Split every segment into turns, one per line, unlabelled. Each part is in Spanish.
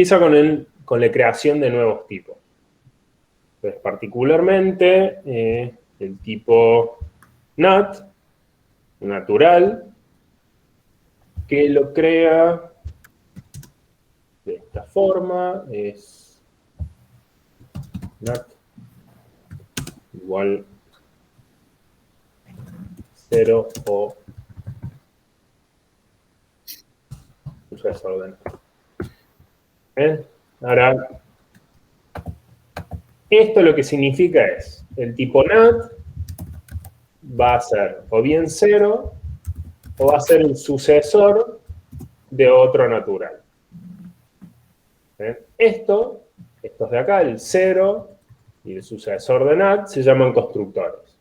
Empieza con la creación de nuevos tipos. Entonces, particularmente, el tipo nat, natural, que lo crea de esta forma, es nat igual 0 o sucesor de nat. ¿Bien? Ahora, esto lo que significa es, el tipo nat va a ser o bien 0 o va a ser un sucesor de otro natural. ¿Bien? Estos de acá, el 0 y el sucesor de nat, se llaman constructores.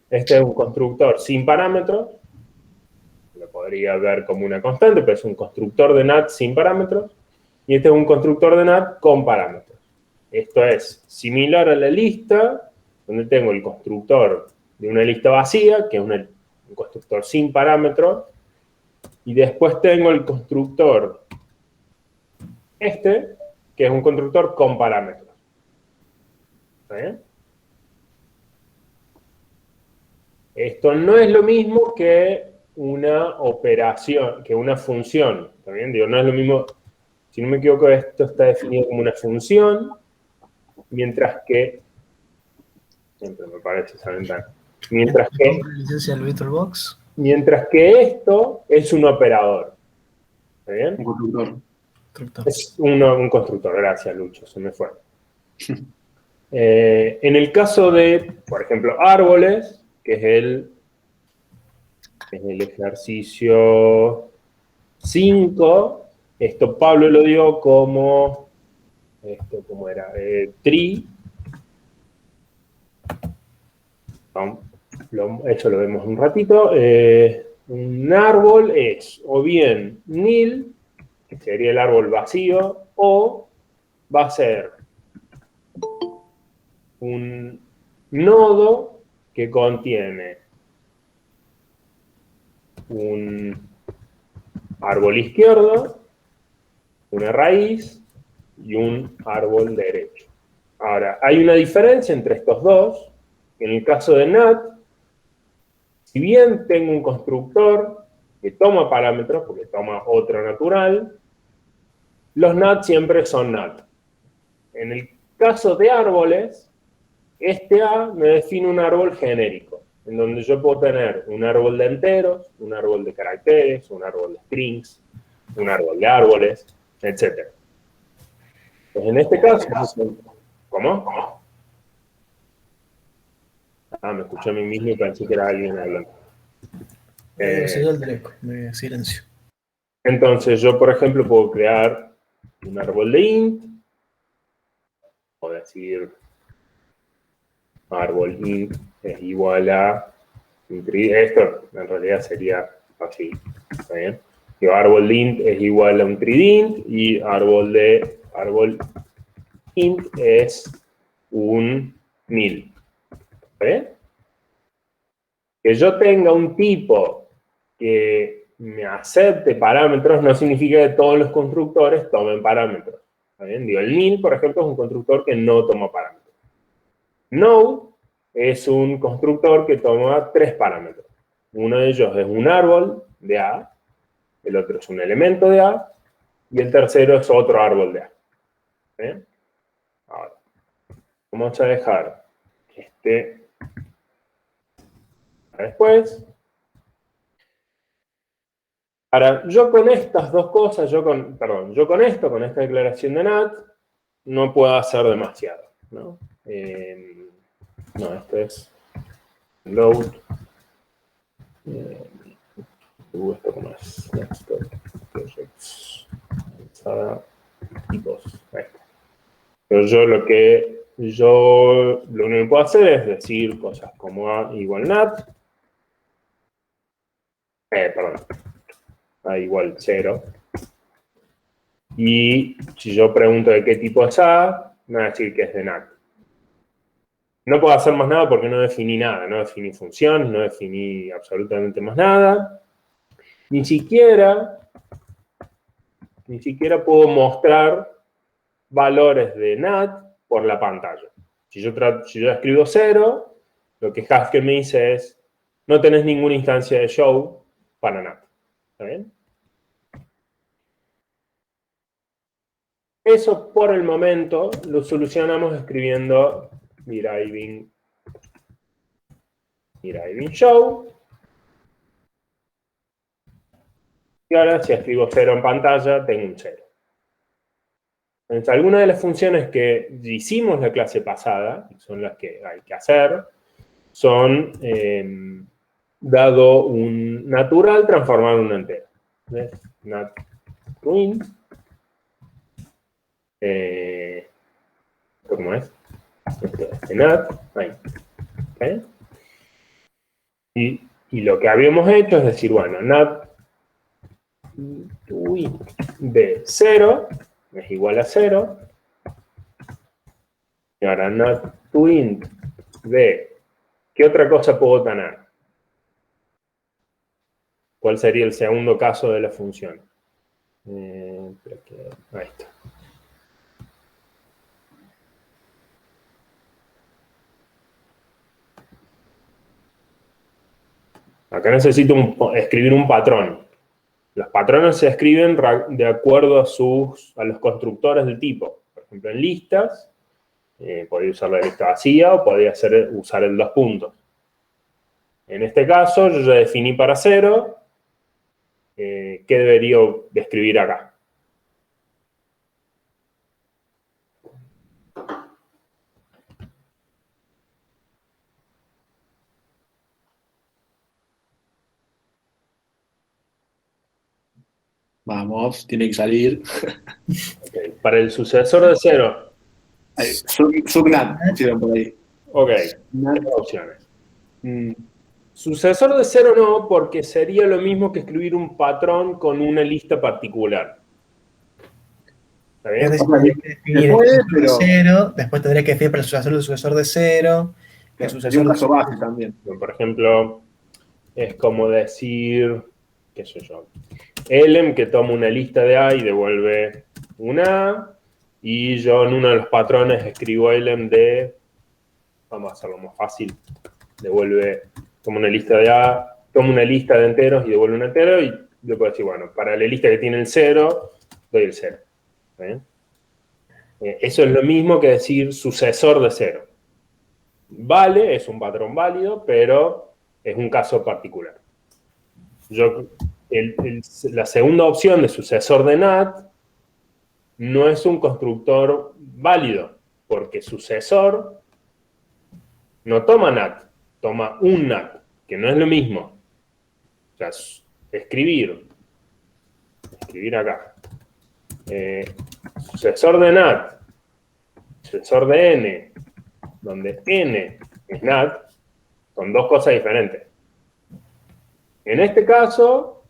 Este es un constructor sin parámetros, lo podría ver como una constante, pero es un constructor de nat sin parámetros, y este es un constructor de nat con parámetros. Esto es similar a la lista, donde tengo el constructor de una lista vacía, que es un constructor sin parámetros, y después tengo el constructor que es un constructor con parámetros. ¿Está bien? Esto no es lo mismo que una operación, que una función. ¿Está bien? Digo, no es lo mismo, si no me equivoco, esto está definido como una función, mientras que, siempre me parece esa ventana, mientras que esto es un operador. ¿Está bien?
Un constructor.
Es un constructor, gracias Lucho, se me fue. En el caso de, por ejemplo, árboles, que es el ejercicio 5, esto Pablo lo dio como, ¿cómo era? Tree. Eso lo vemos un ratito. Un árbol es o bien nil, que sería el árbol vacío, o va a ser un nodo que contiene un árbol izquierdo, una raíz y un árbol derecho. Ahora, hay una diferencia entre estos dos. En el caso de NAT, si bien tengo un constructor que toma parámetros, porque toma otro natural, los NAT siempre son NAT. En el caso de árboles, este A me define un árbol genérico, en donde yo puedo tener un árbol de enteros, un árbol de caracteres, un árbol de strings, un árbol de árboles, etc. Pues en este caso, ¿cómo? Ah, me escuché a mí mismo y pensé que era alguien hablando.
de silencio.
Entonces yo, por ejemplo, puedo crear un árbol de int, o decir árbol int es igual a esto en realidad sería así, ¿está bien? Que árbol de int es igual a un tridint y árbol int es un nil. ¿Está bien? Que yo tenga un tipo que me acepte parámetros no significa que todos los constructores tomen parámetros. ¿Está bien? Digo, el nil, por ejemplo, es un constructor que no toma parámetros. Node es un constructor que toma 3 parámetros. Uno de ellos es un árbol de A, el otro es un elemento de A, y el tercero es otro árbol de A. ¿Bien? Ahora, vamos a dejar este para después. Ahora, yo con estas dos cosas, yo con esto, con esta declaración de NAT, no puedo hacer demasiado, ¿no? No, esto es load. Esto como es next projects. Tipos. Ahí está. Pero yo lo único que puedo hacer es decir cosas como A igual NAT. Perdón. A igual 0. Y si yo pregunto de qué tipo es A, me va a decir que es de NAT. No puedo hacer más nada porque no definí nada. No definí función, no definí absolutamente más nada. Ni siquiera puedo mostrar valores de NAT por la pantalla. Si yo escribo 0, lo que Haskell me dice es, no tenés ninguna instancia de show para NAT. ¿Está bien? Eso por el momento lo solucionamos escribiendo deriving show. Y ahora si escribo 0 en pantalla, tengo un 0. Entonces, algunas de las funciones que hicimos la clase pasada, son las que hay que hacer, son, dado un natural, transformar un entero. ¿Ves? Nat int. ¿Cómo es? Nat. Ahí. ¿Okay? Y lo que habíamos hecho es decir, bueno, nat int de 0 es igual a 0. Y ahora nat int de, ¿qué otra cosa puedo tener? ¿Cuál sería el segundo caso de la función? Ahí está. Acá necesito escribir un patrón. Los patrones se escriben de acuerdo a los constructores del tipo. Por ejemplo, en listas, podría usar la lista vacía o podría usar el 2 puntos. En este caso, yo ya definí para 0. ¿Qué debería escribir acá?
Vamos, tiene que salir.
Okay. Para el sucesor de 0.
Sugnat, pusieron por ahí.
Ok, tres opciones. Sucesor de 0 no, porque sería lo mismo que escribir un patrón con una lista particular. ¿Está bien?
Es decir, tendría que definir el sucesor de 0, después tendría que definir para el sucesor de 0, el sucesor
un
de
caso base también.
Por ejemplo, es como decir, qué sé yo, elem que toma una lista de A y devuelve una A, y yo en uno de los patrones escribo elem de, vamos a hacerlo más fácil, toma una lista de A, toma una lista de enteros y devuelve un entero, y le puedo decir, bueno, para la lista que tiene el 0, doy el 0. ¿Bien? Eso es lo mismo que decir sucesor de 0. Vale, es un patrón válido, pero es un caso particular. La segunda opción de sucesor de NAT no es un constructor válido, porque sucesor no toma NAT, toma un NAT, que no es lo mismo. O sea, escribir acá. Sucesor de NAT, sucesor de N, donde N es NAT, son dos cosas diferentes. En este caso,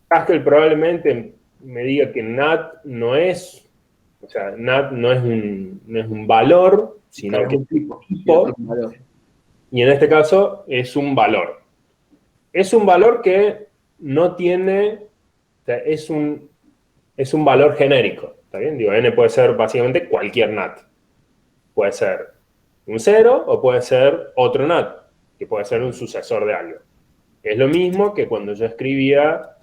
Haskell probablemente me diga que NAT no es, o sea, NAT no es un valor, sino que es un tipo. Y en este caso es un valor. Es un valor que no tiene, o sea, es un valor genérico, ¿está bien? Digo, N puede ser básicamente cualquier NAT. Puede ser un 0 o puede ser otro NAT, que puede ser un sucesor de algo. Es lo mismo que cuando yo escribía,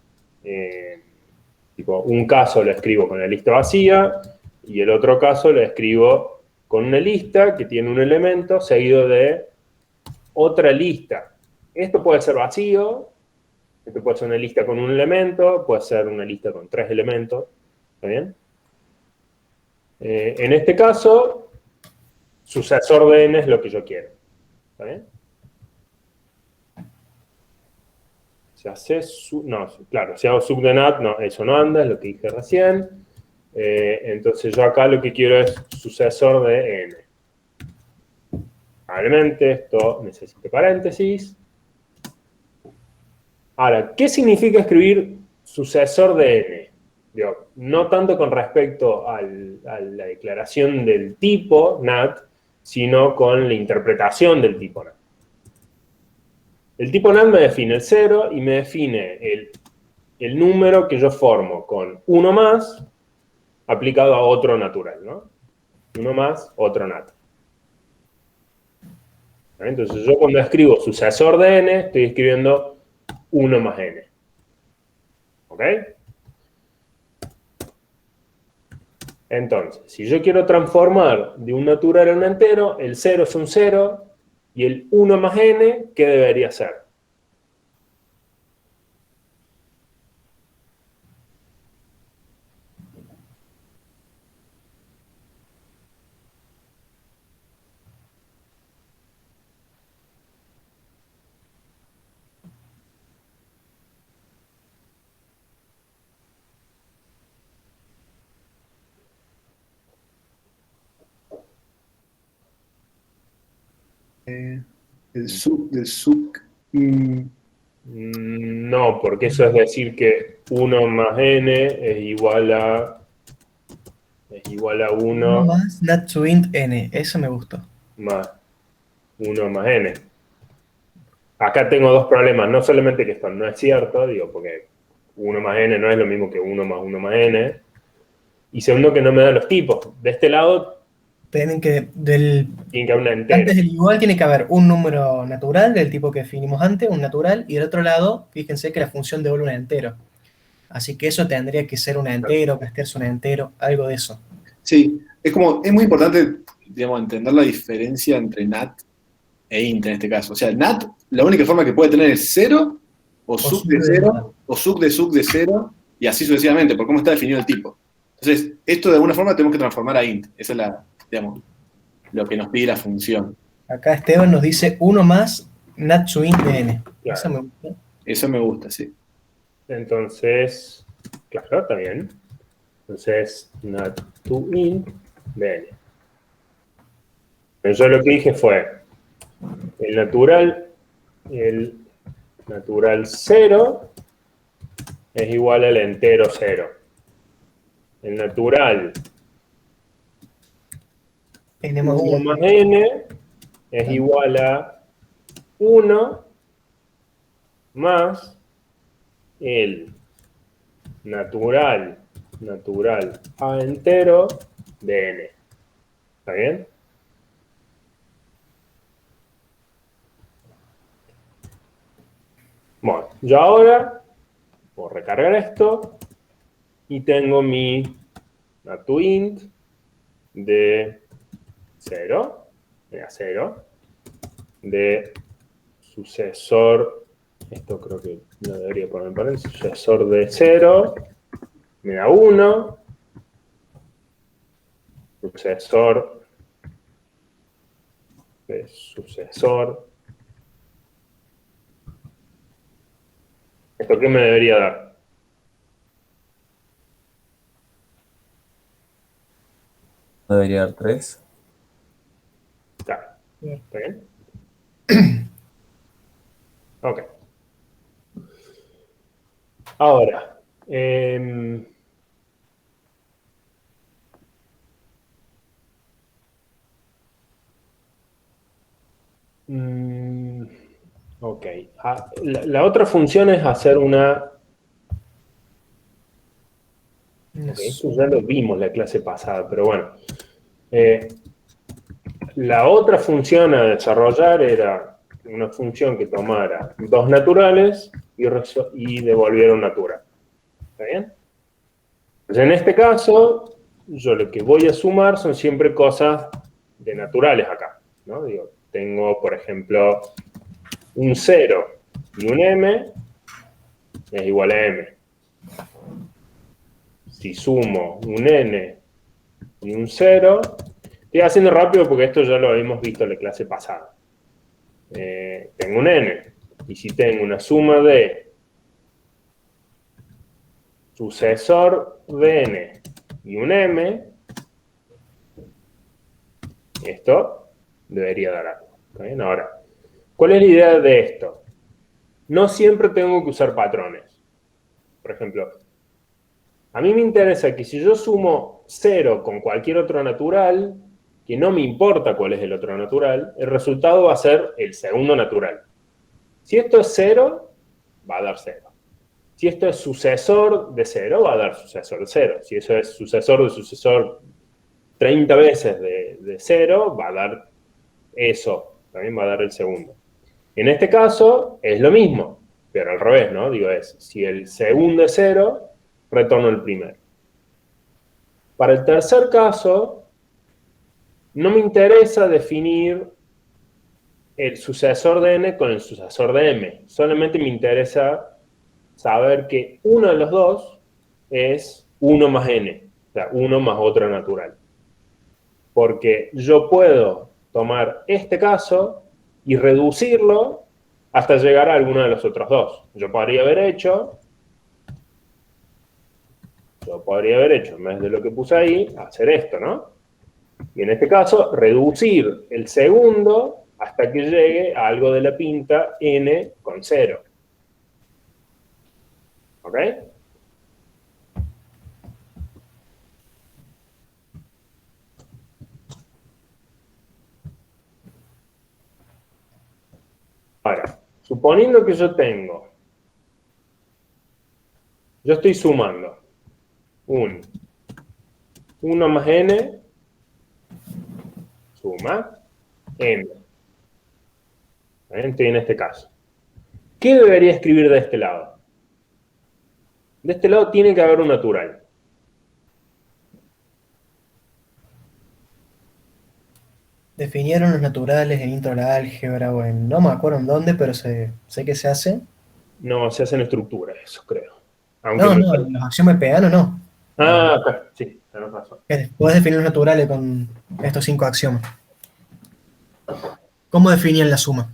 tipo, un caso lo escribo con la lista vacía y el otro caso lo escribo con una lista que tiene un elemento seguido de otra lista. Esto puede ser vacío, esto puede ser una lista con un elemento, puede ser una lista con 3 elementos, ¿está bien? En este caso, sucesor de n es lo que yo quiero, ¿está bien? Si hace no, claro, si hago sub de NAT, no, eso no anda, es lo que dije recién. Entonces yo acá lo que quiero es sucesor de n. Probablemente esto necesite paréntesis. Ahora, ¿qué significa escribir sucesor de n? Digo, no tanto con respecto a la declaración del tipo NAT, sino con la interpretación del tipo NAT. El tipo NAT me define el 0 y me define el número que yo formo con 1 más aplicado a otro natural, ¿no? 1 más otro nat. Entonces yo cuando escribo sucesor de n, estoy escribiendo 1 más n. ¿Ok? Entonces, si yo quiero transformar de un natural a un entero, el 0 es un 0 y el 1 más n, ¿qué debería ser?
El sub.
No, porque eso es decir que 1 más n es igual a
1
1
más nat_int n. Eso me gustó.
más 1 más n. Acá tengo dos problemas. No solamente que esto no es cierto, digo, porque 1 más n no es lo mismo que 1 más 1 más n. Y segundo, que no me da los tipos. De este lado,
Tienen que,
tiene que haber una entera.
antes del igual tiene que haber un número natural del tipo que definimos antes, un natural, y del otro lado, fíjense que la función devuelve un entero. Así que eso tendría que ser un entero, castearse un entero, algo de eso.
Sí, es muy importante, digamos, entender la diferencia entre nat e int en este caso. O sea, nat, la única forma que puede tener es 0, o sub de 0, o sub de 0, y así sucesivamente, por cómo está definido el tipo. Entonces, esto de alguna forma tenemos que transformar a int. Esa es digamos, lo que nos pide la función.
Acá Esteban nos dice 1 más nat_int de n.
Claro.
Eso me gusta.
Eso me gusta, sí.
Entonces, claro, está bien. Entonces, nat_int de n. Pero yo lo que dije fue, el natural 0 es igual al entero 0. El natural
N más
1
1.
más n es igual a 1 más el natural a entero de n. ¿Está bien? Bueno, yo ahora puedo recargar esto y tengo mi nat_int de 0, de sucesor, esto creo que no debería poner en paréntesis, sucesor de 0, me da 1, sucesor de sucesor. ¿Esto qué me debería dar?
Debería dar 3.
Claro. ¿Está bien? Ok. Ahora, ok. La otra función es hacer una... Ok, eso ya lo vimos la clase pasada, pero bueno. La otra función a desarrollar era una función que tomara dos naturales y devolviera un natural. ¿Está bien? Pues en este caso, yo lo que voy a sumar son siempre cosas de naturales acá, ¿no? Digo, tengo, por ejemplo, un 0 y un m es igual a m. Si sumo un n y un 0, estoy haciendo rápido porque esto ya lo habíamos visto en la clase pasada. Tengo un n, y si tengo una suma de sucesor de n y un m, esto debería dar algo. ¿Está bien? Ahora, ¿cuál es la idea de esto? No siempre tengo que usar patrones. Por ejemplo, a mí me interesa que si yo sumo 0 con cualquier otro natural, que no me importa cuál es el otro natural, el resultado va a ser el segundo natural. Si esto es 0, va a dar 0. Si esto es sucesor de 0, va a dar sucesor de 0. Si eso es sucesor de sucesor 30 veces de 0, va a dar eso. También va a dar el segundo. En este caso, es lo mismo, pero al revés, ¿no? Digo, si el segundo es 0, retorno el primero. Para el tercer caso, no me interesa definir el sucesor de n con el sucesor de m. Solamente me interesa saber que uno de los dos es 1 más n, o sea, 1 más otra natural. Porque yo puedo tomar este caso y reducirlo hasta llegar a alguno de los otros dos. Yo podría haber hecho, en vez de lo que puse ahí, hacer esto, ¿no? Y en este caso, reducir el segundo hasta que llegue a algo de la pinta n con 0. ¿Ok? Ahora, suponiendo que yo estoy sumando 1 más n, suma n. Estoy en este caso. ¿Qué debería escribir de este lado? De este lado tiene que haber un natural.
Definieron los naturales en intro a la álgebra o en, no me acuerdo en dónde, pero sé que se hace.
No, se hacen estructuras, eso creo. Aunque
No, los axiomas de Peano no.
acá, sí, tenés razón.
Puedes definir los naturales con estos 5 axiomas. ¿Cómo definían la suma?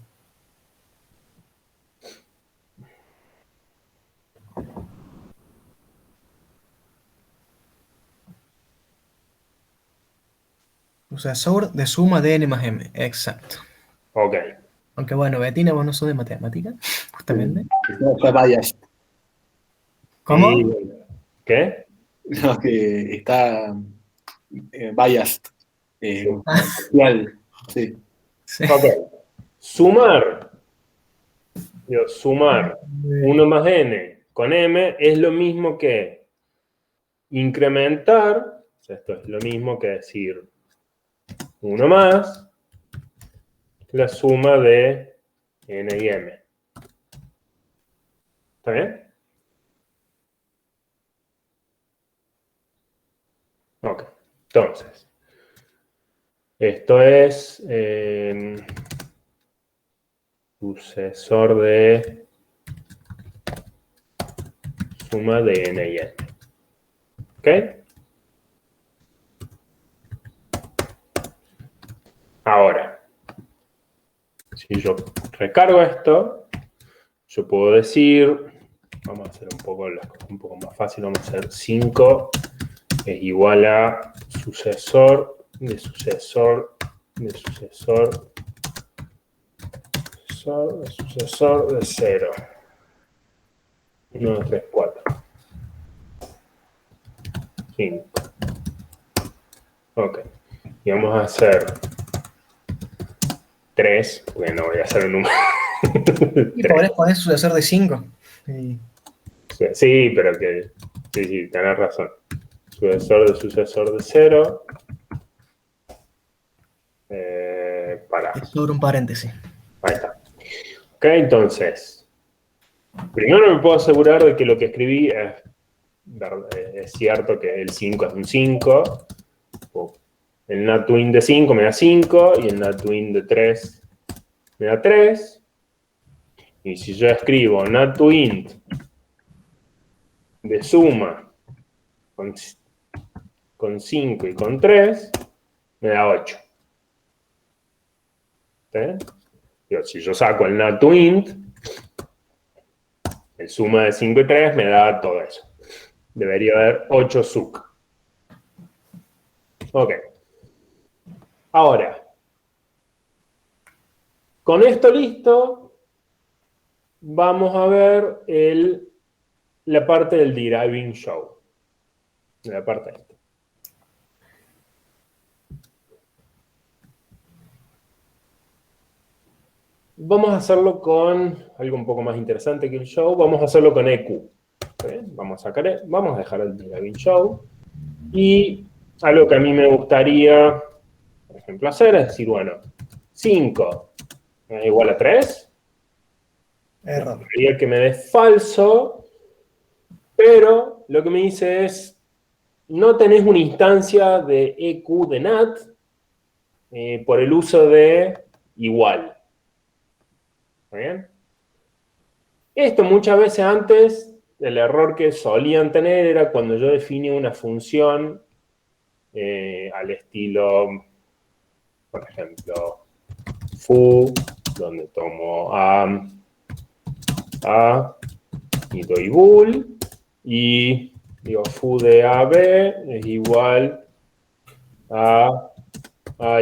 Sucesor de suma de n más m. Exacto.
Ok.
Aunque bueno, Betina, vos no sos de matemática, justamente.
No, fue biased.
¿Cómo?
Y, ¿qué?
No, que está biased. Parcial. Sí.
Sí.
Ok. Sumar. Sumar 1 más n con m es lo mismo que incrementar. O sea, esto es lo mismo que decir 1 más la suma de n y m. ¿Está bien? Ok. Entonces, esto es sucesor de suma de n y n. ¿Ok? Ahora, si yo recargo esto, yo puedo decir, vamos a hacer un poco más fácil, vamos a hacer 5 es igual a sucesor de sucesor de sucesor de 0. 1, 2, 3, 4. 5. Ok. Y vamos a hacer 3, porque no voy a hacer el número.
Y podés poner sucesor de 5. Sí.
Sí, pero que... Sí, tenés razón. Sucesor de 0. Para.
Sobre un paréntesis.
Ahí está. Ok, entonces. Primero me puedo asegurar de que lo que escribí es cierto, que el 5 es un 5. El NaTwin de 5 me da 5 y el NaTwin de 3 me da 3. Y si yo escribo NaTwin de suma con 5 y con 3, me da 8. ¿Sí? Si yo saco el NaTwin, el suma de 5 y 3 me da todo eso. Debería haber 8 SUC. Ok. Ahora, con esto listo, vamos a ver la parte del deriving show. La parte esta. Vamos a hacerlo con algo un poco más interesante que el show. Vamos a hacerlo con EQ. vamos a dejar el Lagrange show. Y algo que a mí me gustaría, por ejemplo, hacer es decir, bueno, 5 es igual a 3.
Error.
Quería que me dé falso, pero lo que me dice es, no tenés una instancia de EQ de NAT por el uso de igual. ¿Está bien? Esto muchas veces antes, el error que solían tener era cuando yo definía una función al estilo, por ejemplo, foo, donde tomo a y doy bool, y digo foo de AB es igual a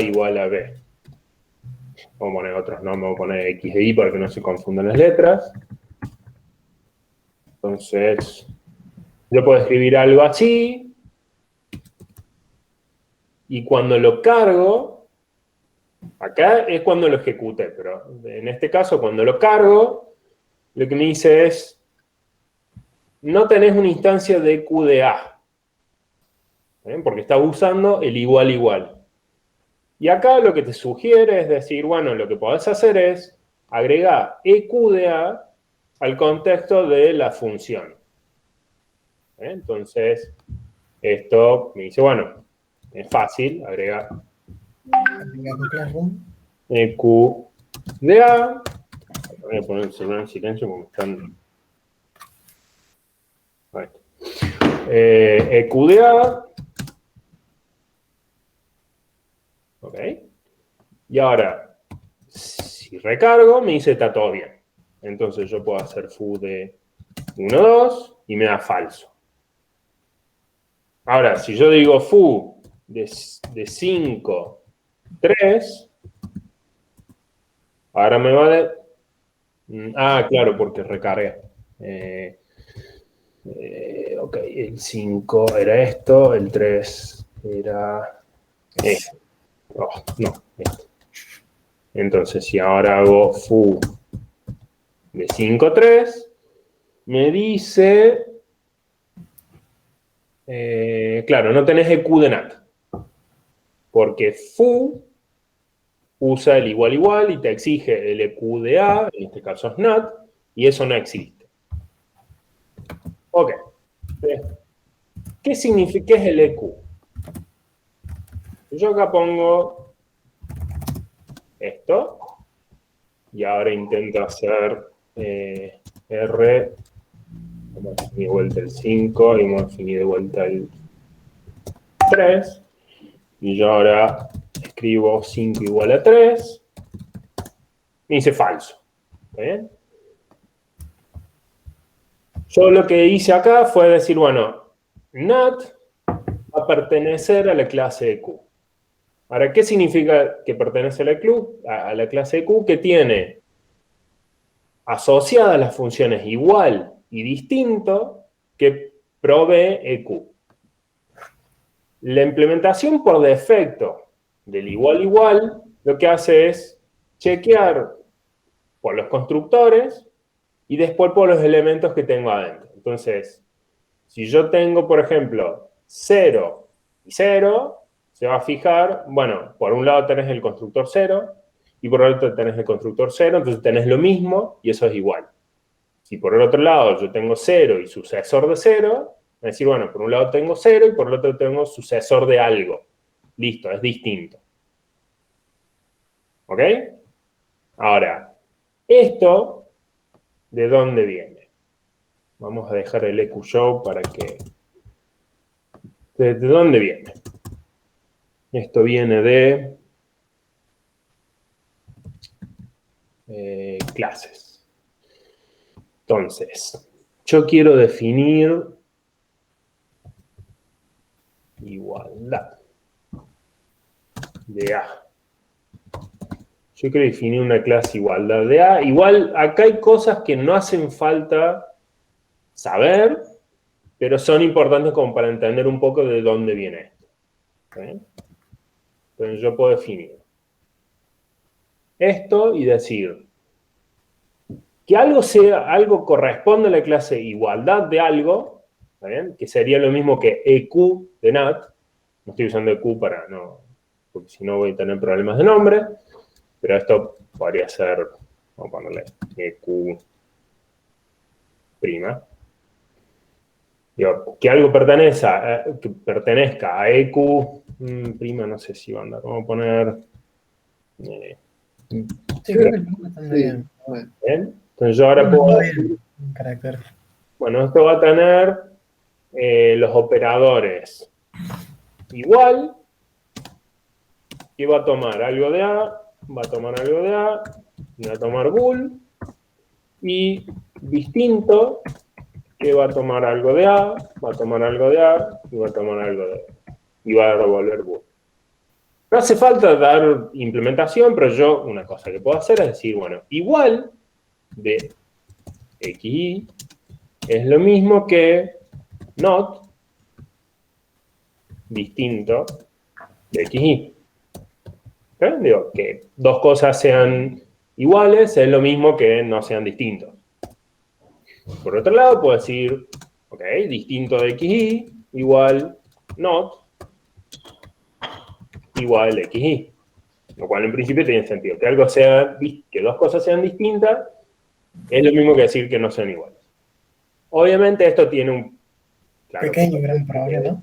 igual a B. Vamos a poner otros nombres, vamos a poner X e Y para que no se confundan las letras. Entonces, yo puedo escribir algo así, y cuando lo cargo, acá es cuando lo ejecuté, pero en este caso, cuando lo cargo, lo que me dice es, no tenés una instancia de QDA, porque está usando el igual igual. Y acá lo que te sugiere es decir, bueno, lo que podés hacer es agregar EQDA al contexto de la función. Entonces, esto me dice, bueno, es fácil agregar EQDA. Voy a poner el celular en silencio porque están... EQDA. ¿Ok? Y ahora, si recargo, me dice está todo bien. Entonces yo puedo hacer foo de 1, 2 y me da falso. Ahora, si yo digo foo de 5, 3, ahora me va de... claro, porque recargué. Ok, el 5 era esto, el 3 era esto. Oh, no, esto. Entonces, si ahora hago foo de 5, 3, me dice... claro, no tenés EQ de NAT. Porque foo usa el igual igual y te exige el EQ de A, en este caso es NAT, y eso no existe. Ok. ¿Qué significa? ¿Qué es el EQ? Yo acá pongo esto, y ahora intento hacer R, vamos a definir de vuelta el 5, y vamos a definir de vuelta el 3, y yo ahora escribo 5 igual a 3, me dice falso. ¿Está bien? Yo lo que hice acá fue decir, bueno, NAT va a pertenecer a la clase de Q. Ahora, ¿qué significa que pertenece a la clase de Q? Que tiene asociadas las funciones igual y distinto que provee EQ. La implementación por defecto del igual igual lo que hace es chequear por los constructores y después por los elementos que tengo adentro. Entonces, si yo tengo, por ejemplo, 0 y 0, se va a fijar, bueno, por un lado tenés el constructor 0 y por el otro tenés el constructor 0, entonces tenés lo mismo y eso es igual. Si por el otro lado yo tengo 0 y sucesor de 0, es decir, bueno, por un lado tengo 0 y por el otro tengo sucesor de algo. Listo, es distinto. ¿Ok? Ahora, esto, ¿de dónde viene? Vamos a dejar el EQ show para que... ¿De dónde viene? Esto viene de clases. Entonces, yo quiero definir igualdad de A. Yo quiero definir una clase igualdad de A. Igual, acá hay cosas que no hacen falta saber, pero son importantes como para entender un poco de dónde viene esto. ¿Okay? Entonces yo puedo definir esto y decir que algo corresponde a la clase igualdad de algo ¿está bien? Que sería lo mismo que EQ de NAT. No estoy usando EQ para no, porque si no voy a tener problemas de nombre, pero esto podría ser, vamos a ponerle EQ prima. Digo, que algo que pertenezca a EQ prima, no sé si va a andar. Vamos a poner...
Sí, creo que el primo está bien.
¿bien? Entonces yo ahora puedo decir,
Un carácter.
bueno, esto va a tener los operadores igual, y va a tomar algo de A, va a tomar algo de A, y va a tomar bool, y distinto, que va a tomar algo de A, va a tomar algo de A, y va a tomar algo de A, y va a devolver bool. No hace falta dar implementación, pero yo una cosa que puedo hacer es decir, bueno, igual de xy es lo mismo que not distinto de xy. ¿Okay? Digo, que dos cosas sean iguales es lo mismo que no sean distintos. Por otro lado, puedo decir, ok, distinto de xy igual not igual xy. Lo cual en principio tiene sentido. Que algo sea, que dos cosas sean distintas es lo mismo que decir que no sean iguales. Obviamente esto tiene un claro,
Pequeño gran problema.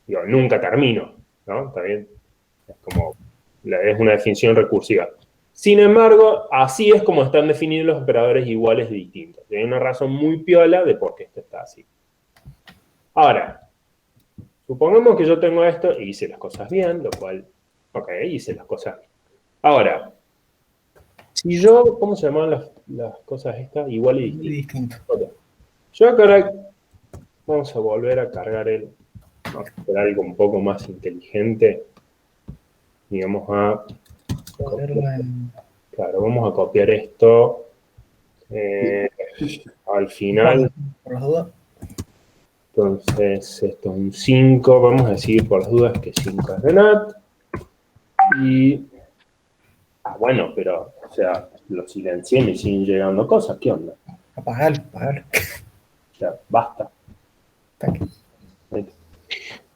Digo, nunca termino, ¿no? Está bien. Es como, es una definición recursiva. Sin embargo, así es como están definidos los operadores iguales y distintos. Y hay una razón muy piola de por qué esto está así. Ahora, supongamos que yo tengo esto y hice las cosas bien, lo cual, ok, hice las cosas bien. Ahora, si yo, ¿cómo se llaman las cosas estas? Igual y distinto. Okay. Yo acá vamos a volver a cargar vamos a hacer algo un poco más inteligente. Y vamos a claro, vamos a copiar esto al final.
Por las dudas.
Entonces, esto es un 5. Vamos a decir por las dudas que 5 es de NAT. Y... bueno, pero, o sea, lo silencié y me siguen llegando cosas. ¿Qué onda?
Apagalo.
Ya, basta.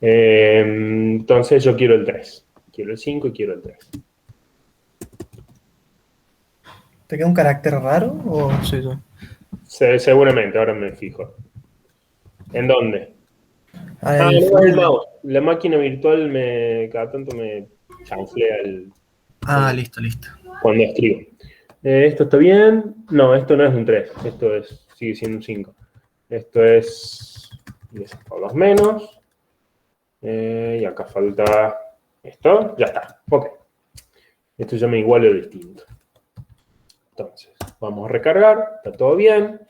Entonces yo quiero el 3. Quiero el 5 y quiero el 3.
¿Te queda un carácter raro o soy yo?
Seguramente, ahora me fijo. ¿En dónde?
Ah,
No, el mouse. La máquina virtual cada tanto me chanflea
listo.
cuando escribo. ¿Esto está bien? No, esto no es un 3. Esto sigue siendo un 5. Esto es... por los menos. Y acá falta esto. Ya está. Ok. Esto ya me iguala o distinto. Entonces, vamos a recargar. Está todo bien.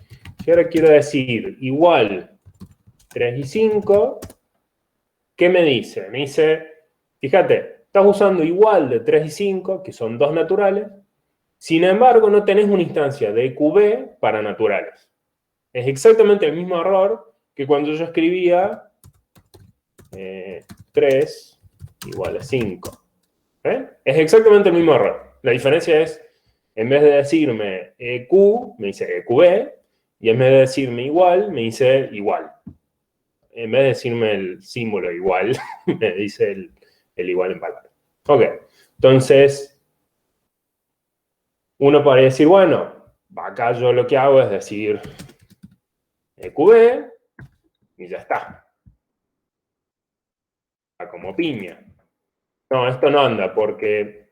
Y ahora quiero decir igual 3 y 5. ¿Qué me dice? Me dice, fíjate, estás usando igual de 3 y 5, que son dos naturales. Sin embargo, no tenés una instancia de EQB para naturales. Es exactamente el mismo error que cuando yo escribía 3 igual a 5. Es exactamente el mismo error. La diferencia es, en vez de decirme EQ, me dice EQB, y en vez de decirme igual, me dice igual. En vez de decirme el símbolo igual, me dice el igual en palabras. Ok, entonces, uno podría decir, bueno, acá yo lo que hago es decir EQB, y ya está. Como piña. No, esto no anda, porque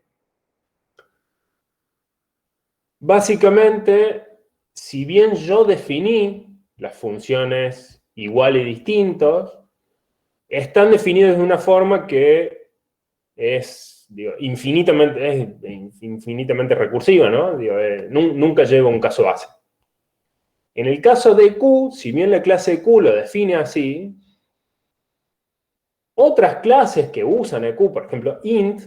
básicamente, si bien yo definí las funciones igual y distintos, están definidos de una forma que es, digo, infinitamente recursiva, ¿no? Digo, nunca lleva un caso base. En el caso de Q, si bien la clase Q lo define así, otras clases que usan EQ, por ejemplo, int,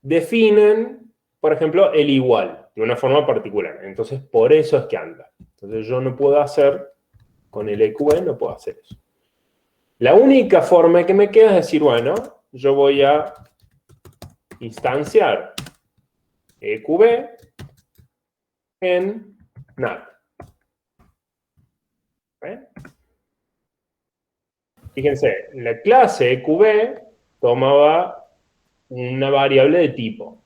definen, por ejemplo, el igual, de una forma particular. Entonces, por eso es que anda. Entonces, yo no puedo hacer, con el EQB, no puedo hacer eso. La única forma que me queda es decir, bueno, yo voy a instanciar EQB en NAT. Fíjense, la clase EQB tomaba una variable de tipo.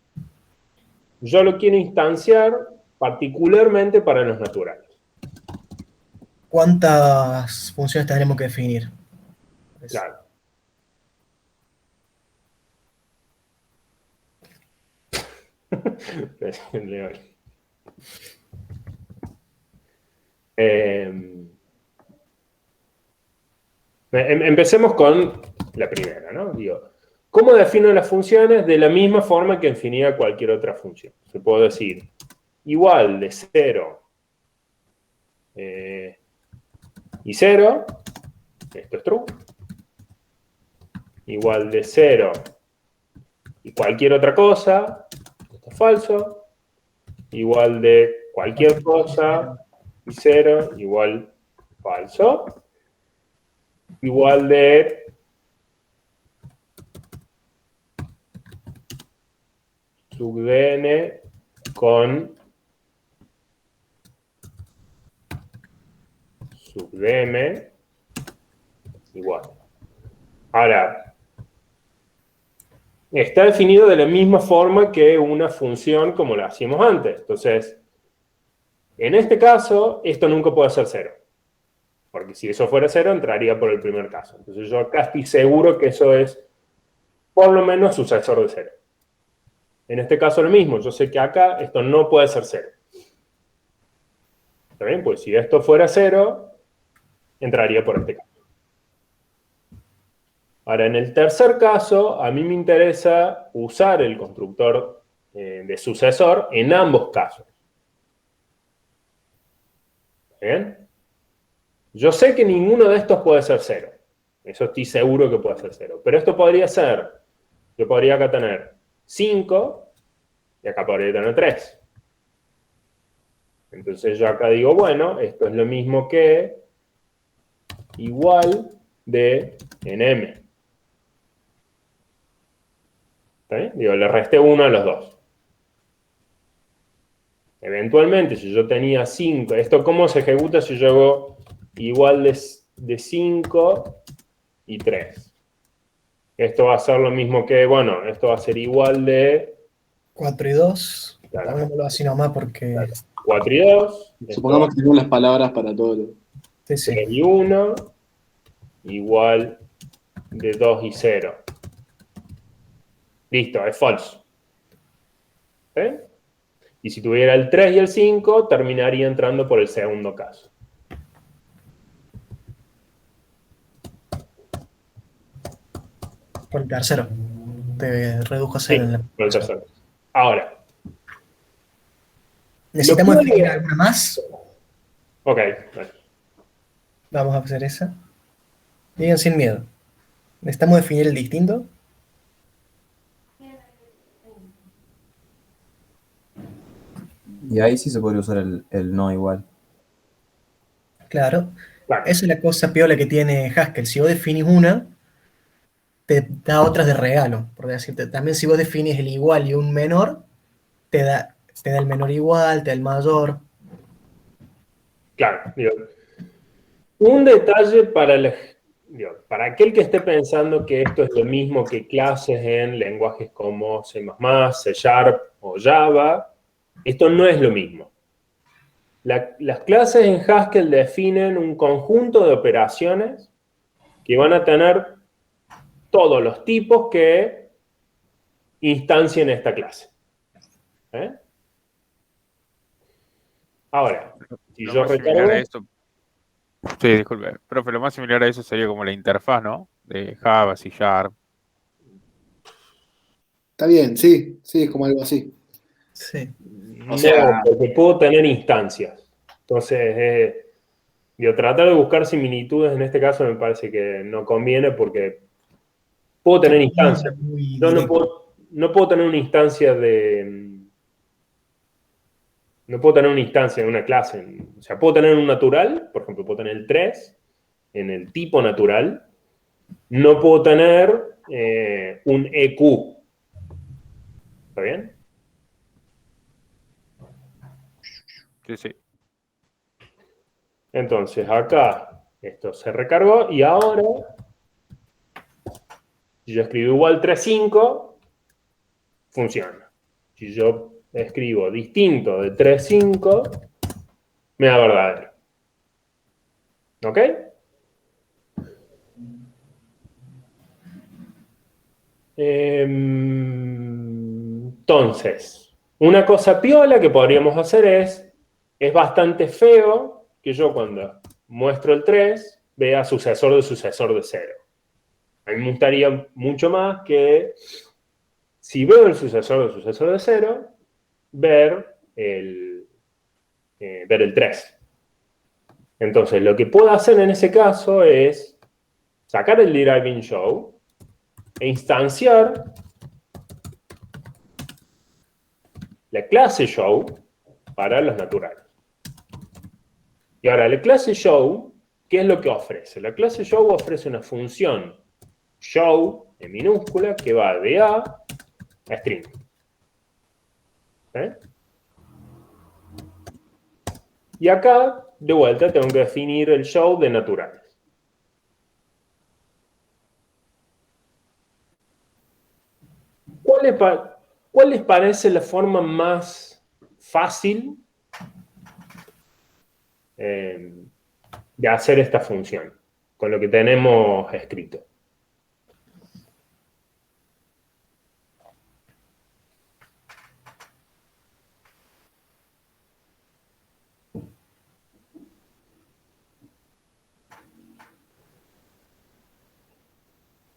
Yo lo quiero instanciar particularmente para los naturales.
¿Cuántas funciones tendremos que definir?
Claro. León. Empecemos con la primera, ¿no? Digo, ¿cómo defino las funciones? De la misma forma que definía cualquier otra función. Se puede decir igual de 0 y 0, esto es true, igual de 0 y cualquier otra cosa, esto es falso, igual de cualquier cosa y 0, igual falso, igual de sub dn con sub dm igual. Ahora, está definido de la misma forma que una función como la hacíamos antes. Entonces, en este caso, esto nunca puede ser 0. Porque si eso fuera 0, entraría por el primer caso. Entonces yo acá estoy seguro que eso es por lo menos sucesor de 0. En este caso lo mismo, yo sé que acá esto no puede ser 0. ¿Está bien? Pues si esto fuera 0, entraría por este caso. Ahora, en el tercer caso, a mí me interesa usar el constructor de sucesor en ambos casos. ¿Está bien? Yo sé que ninguno de estos puede ser 0. Eso estoy seguro que puede ser 0. Pero esto podría ser, yo podría acá tener 5 y acá podría tener 3. Entonces yo acá digo, bueno, esto es lo mismo que igual de en m. ¿Está bien? Digo, le resté 1 a los dos. Eventualmente, si yo tenía 5, ¿esto cómo se ejecuta si yo hago igual de 5 y 3? Esto va a ser lo mismo que, bueno, esto va a ser igual de
4 y 2.
Claro.
Pongámoslo así nomás porque...
Claro. 4 y 2.
Supongamos que tenemos las palabras para todo lo...
Sí, sí.
3 y 1 igual de 2 y 0. Listo, es falso. ¿Eh? Y si tuviera el 3 y el 5, terminaría entrando por el segundo caso.
Por el tercero. Te redujo a
Sí,
0 en la...
por el tercero. Ahora.
¿Necesitamos
Lo que-
definir alguna más?
Ok, vale.
Vamos a hacer esa. Digan sin miedo. ¿Necesitamos definir el distinto?
Y ahí sí se podría usar el no igual.
Claro.
Claro.
Esa es la cosa piola que tiene Haskell. Si vos definís una, te da otras de regalo, por decirte. También si vos definís el igual y un menor, te da el menor igual, te da el mayor.
Claro, digo, un detalle para aquel que esté pensando que esto es lo mismo que clases en lenguajes como C++, C Sharp o Java, esto no es lo mismo. Las clases en Haskell definen un conjunto de operaciones que van a tener todos los tipos que instancien esta clase. ¿Eh? Ahora, si
Lo
yo
más similar a
recargo...
eso, sí, disculpe, profe, lo más similar a eso sería como la interfaz, ¿no? De Java, C Sharp.
Está bien, sí, sí, es como algo así.
Sí.
O sea-
No, porque puedo tener instancias. Entonces, yo tratar de buscar similitudes en este caso me parece que no conviene porque puedo tener instancias.
Muy
Yo
directo.
no puedo tener una instancia de... No puedo tener una instancia en una clase. O sea, puedo tener un natural, por ejemplo, puedo tener el 3 en el tipo natural. No puedo tener un EQ. ¿Está bien?
Sí, sí.
Entonces, acá esto se recargó y ahora Si yo escribo igual 3, 5, funciona. Si yo escribo distinto de 3, 5, me da verdadero. ¿Ok? Entonces, una cosa piola que podríamos hacer es bastante feo que yo cuando muestro el 3 vea sucesor de 0. A mí me gustaría mucho más que, si veo el sucesor de 0, ver el 3. Entonces, lo que puedo hacer en ese caso es sacar el deriving show e instanciar la clase show para los naturales. Y ahora, la clase show, ¿qué es lo que ofrece? La clase show ofrece una función show en minúscula que va de a string. ¿Eh? Y acá, de vuelta, tengo que definir el show de naturales. ¿Cuál les parece la forma más fácil de hacer esta función con lo que tenemos escrito?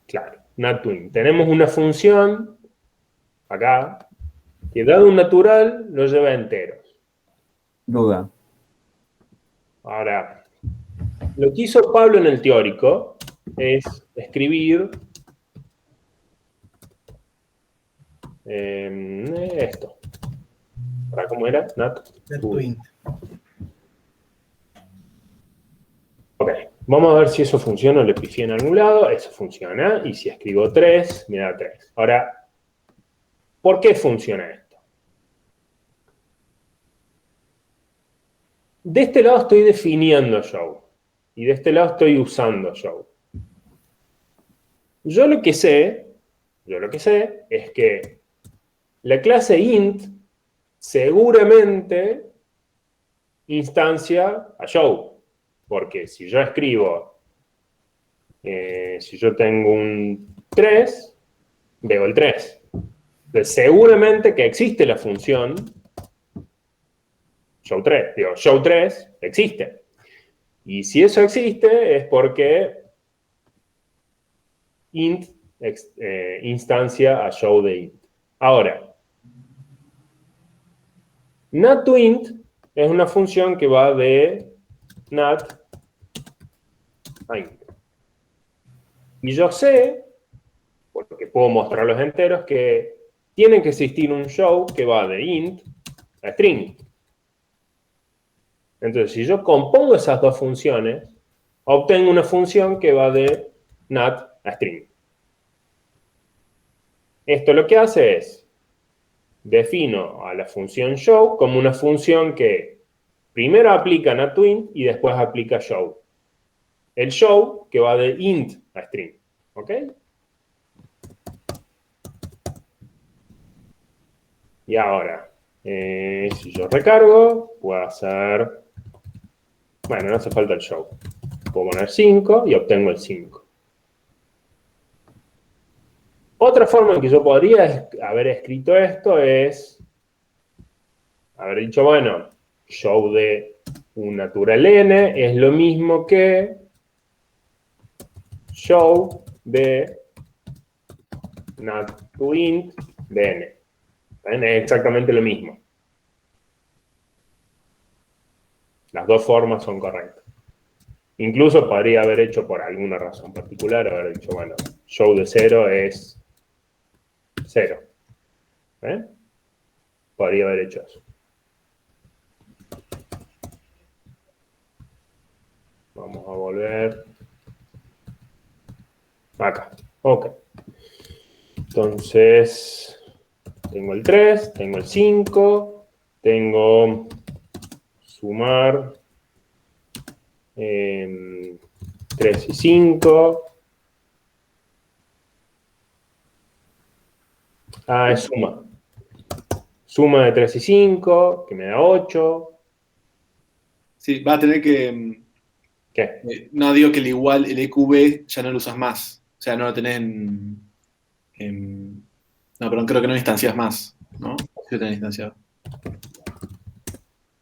Claro, NatTwin. Tenemos una función acá que dado un natural lo lleva a enteros.
Duda.
Ahora, lo que hizo Pablo en el teórico es escribir esto. ¿Para cómo era?
NatTwin.
Ok, vamos a ver si eso funciona o le pifié en algún lado. Eso funciona. Y si escribo 3, me da 3. Ahora, ¿por qué funciona esto? De este lado estoy definiendo show. Y de este lado estoy usando show. Yo lo que sé es que la clase int seguramente instancia a show. Porque si yo escribo, si yo tengo un 3, veo el 3. Entonces, seguramente que existe la función show3. Digo, show3 existe. Y si eso existe es porque int instancia a show de int. Ahora, NatToInt es una función que va de nat a int. Y yo sé, porque puedo mostrar los enteros, que tiene que existir un show que va de int a string. Entonces, si yo compongo esas dos funciones, obtengo una función que va de nat a string. Esto lo que hace es, defino a la función show como una función que primero aplica NatToInt y después aplica show. El show que va de int a string. ¿Ok? Y ahora, si yo recargo, puedo hacer... Bueno, no hace falta el show. Puedo poner 5 y obtengo el 5. Otra forma en que yo podría haber escrito esto es haber dicho, bueno, show de un natural n es lo mismo que show de NatToInt de n. Es exactamente lo mismo. Las dos formas son correctas. Incluso podría haber hecho por alguna razón particular, haber dicho, bueno, show de 0 es 0. Podría haber hecho eso. Vamos a volver acá. Ok. Entonces, tengo el 3, tengo el 5, tengo sumar 3 y 5. Es suma. Suma de 3 y 5, que me da 8.
Sí, va a tener que...
¿Qué?
no digo que el igual, el EQB ya no lo usas más. O sea, no lo tenés no, perdón, creo que no instancias más, ¿no? Sí lo tenés instanciado.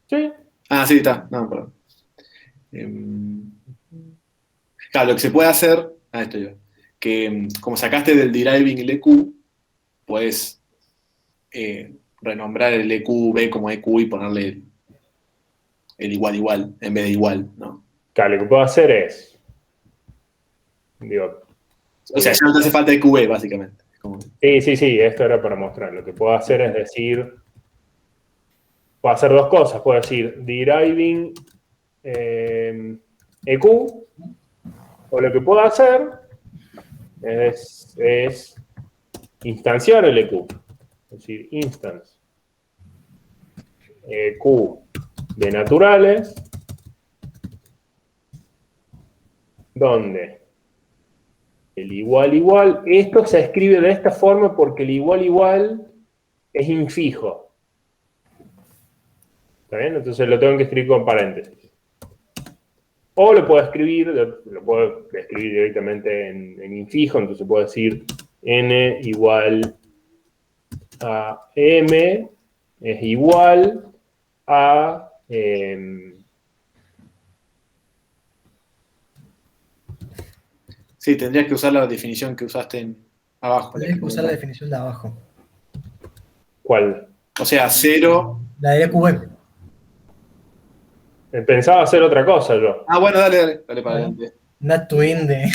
Sí.
Sí, está. No, perdón. Claro, lo que se puede hacer... esto yo. Que como sacaste del deriving el EQ, puedes renombrar el EQB como EQ y ponerle el igual en vez de igual, ¿no?
Claro, lo que puedo hacer es... Digo,
O sea, ya no te hace falta EQB, básicamente.
Sí, esto era para mostrar. Lo que puedo hacer es decir... Puedo hacer dos cosas. Puedo decir deriving EQ, o lo que puedo hacer es instanciar el EQ. Es decir, instance EQ de naturales, donde el igual, esto se escribe de esta forma porque el igual es infijo. ¿Está bien? Entonces lo tengo que escribir con paréntesis. O lo puedo escribir directamente en infijo, entonces puedo decir n igual a m es igual a...
Sí, tendrías que usar la definición que usaste abajo.
Tendrías que usar la definición de abajo.
¿Cuál?
O sea, 0.
La del EQB.
Pensaba hacer otra cosa yo.
Bueno, dale para adelante.
Not to end de...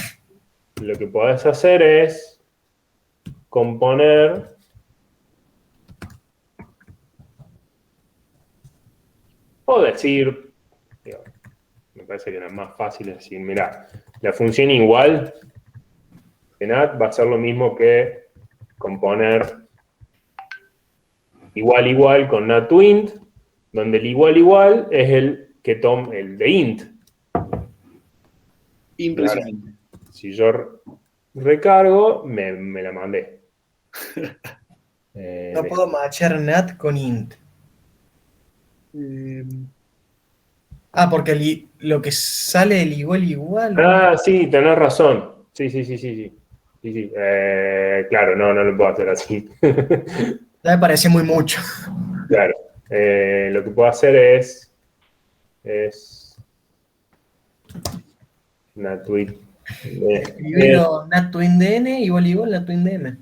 Lo que podés hacer es componer o decir, digo, me parece que era más fácil decir, mirá, la función igual de NAT va a ser lo mismo que componer igual con NAT to int, donde el igual es el que toma el de int.
Impresionante.
Ahora, si yo recargo, me la mandé.
No puedo matchar NAT con int. Porque lo que sale del igual.
Sí, tenés razón. Sí. Claro, no lo puedo hacer así.
Ya me parece muy mucho.
Claro. Lo que puedo hacer es NatWith.
Escribirlo NAT to end de n igual NAT to end de m.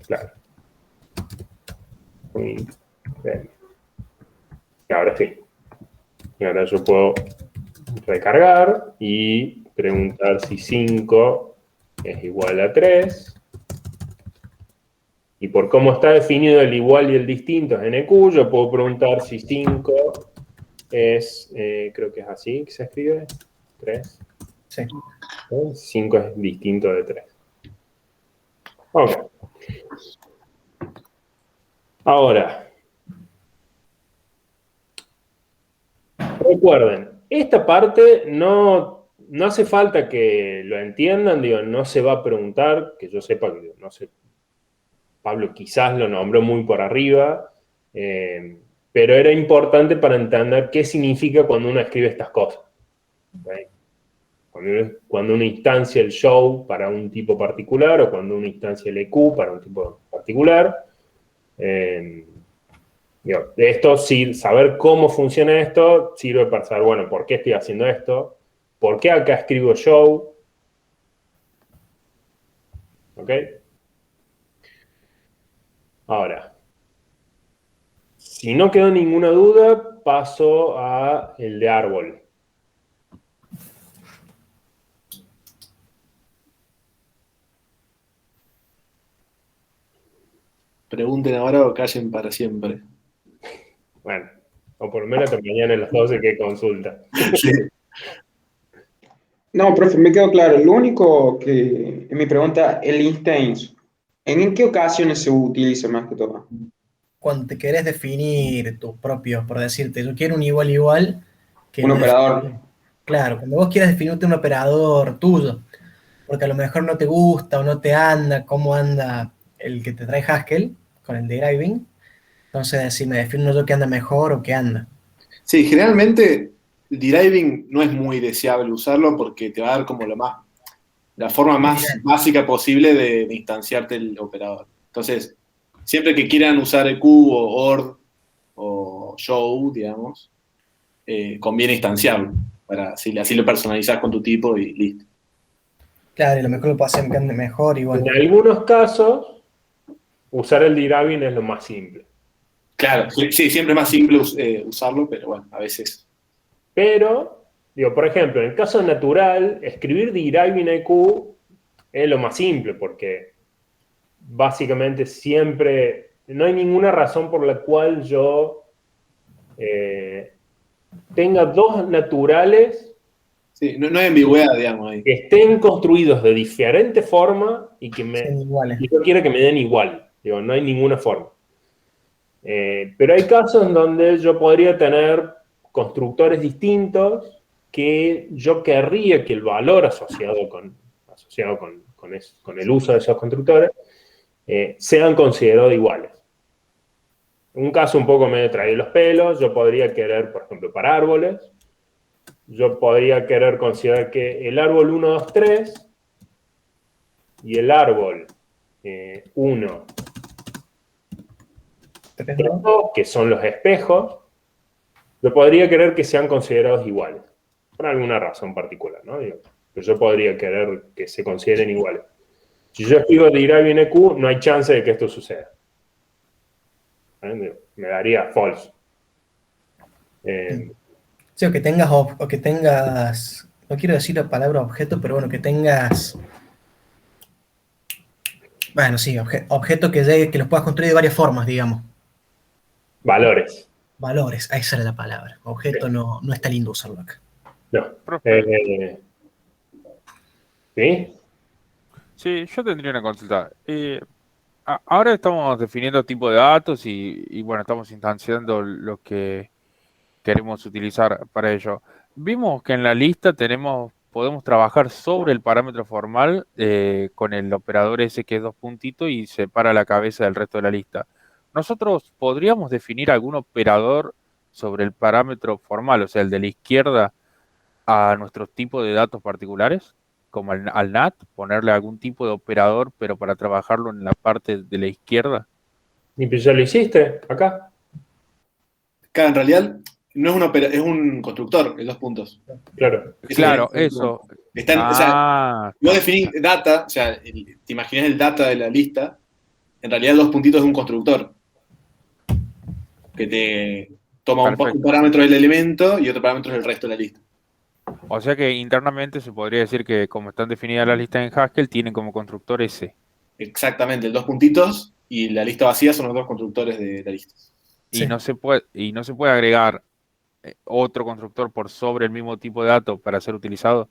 Claro. Y ahora sí. Y ahora yo puedo recargar y preguntar si 5 es igual a 3. Y por cómo está definido el igual y el distinto en EQ, yo puedo preguntar si 5 es, creo que es así que se escribe, 3.
Sí.
5 es distinto de 3. Ok. Ahora, recuerden, esta parte no hace falta que lo entiendan, digo, no se va a preguntar, que yo sepa, que no sé, Pablo quizás lo nombró muy por arriba, pero era importante para entender qué significa cuando uno escribe estas cosas. ¿Okay? Cuando uno instancia el show para un tipo particular o cuando uno instancia el EQ para un tipo particular. Esto, saber cómo funciona esto sirve para saber, bueno, ¿por qué estoy haciendo esto? ¿Por qué acá escribo show? ¿Ok? Ahora, si no quedó ninguna duda, paso a el de árbol.
Pregunten ahora o callen para siempre.
Bueno, o por lo menos hasta mañana a las 12 que consulta.
Sí.
No, profe, me quedó claro. Lo único que en mi pregunta, el instance, ¿en qué ocasiones se utiliza más que todo?
Cuando te querés definir tus propios, por decirte, yo quiero un igual, que
Un operador.
Claro, cuando vos quieras definirte un operador tuyo, porque a lo mejor no te gusta o no te anda, cómo anda el que te trae Haskell, con el deriving. Entonces, si me defino yo que anda mejor o que anda.
Sí, generalmente el deriving no es muy deseable usarlo porque te va a dar como la forma más básica posible de instanciarte el operador. Entonces, siempre que quieran usar EQ o OR o show, digamos, conviene instanciarlo, para así lo personalizas con tu tipo y listo.
Claro, y lo mejor lo puedo hacer que ande mejor y bueno.
En algunos casos, usar el deriving es lo más simple.
Claro, sí, siempre es más simple usarlo, pero bueno, a veces.
Pero, digo, por ejemplo, en el caso natural, escribir deriving EQ es lo más simple, porque básicamente siempre no hay ninguna razón por la cual yo tenga dos naturales
Sí, no hay ambigüedad, digamos, ahí.
que estén construidos de diferente forma y que
Son iguales.
y yo quiera que me den igual. Digo, no hay ninguna forma. Pero hay casos en donde yo podría tener constructores distintos que yo querría que el valor asociado con el uso de esos constructores sean considerados iguales. Un caso un poco me trae los pelos, yo podría querer, por ejemplo, para árboles, yo podría querer considerar que el árbol 1, 2, 3 y el árbol 1, 3, 2, que son los espejos, yo podría querer que sean considerados iguales, por alguna razón particular, ¿no? Digo, pero yo podría querer que se consideren iguales. Si yo escribo deriving EQ, no hay chance de que esto suceda. Me daría false.
Sí, o que tengas, no quiero decir la palabra objeto, pero bueno, que tengas, bueno, sí, objeto que llegue, que los puedas construir de varias formas, digamos.
Valores.
Valores, esa era la palabra. Objeto no está lindo usarlo acá.
No.
Profe.
¿Sí?
Sí, yo tendría una consulta. Ahora estamos definiendo tipo de datos y bueno, estamos instanciando lo que queremos utilizar para ello. Vimos que en la lista podemos trabajar sobre el parámetro formal con el operador ese que es dos puntitos y separa la cabeza del resto de la lista. Nosotros podríamos definir algún operador sobre el parámetro formal, o sea, el de la izquierda, a nuestro tipo de datos particulares, como al NAT, ponerle algún tipo de operador, pero para trabajarlo en la parte de la izquierda.
¿Y pues ya lo hiciste acá?
Claro, en realidad no es es un constructor, el dos puntos.
Claro.
Claro, eso.
O sea,
Ah,
vos definís data, o sea, te imaginás el data de la lista, en realidad dos puntitos es un constructor que te toma un
perfecto.
parámetro del elemento y otro parámetro del resto de la lista.
O sea que internamente se podría decir que como están definidas las listas en Haskell, tienen como constructor ese.
Exactamente, el dos puntitos y la lista vacía son los dos constructores de la lista.
Y
Sí.
no se puede agregar otro constructor por sobre el mismo tipo de dato para ser utilizado.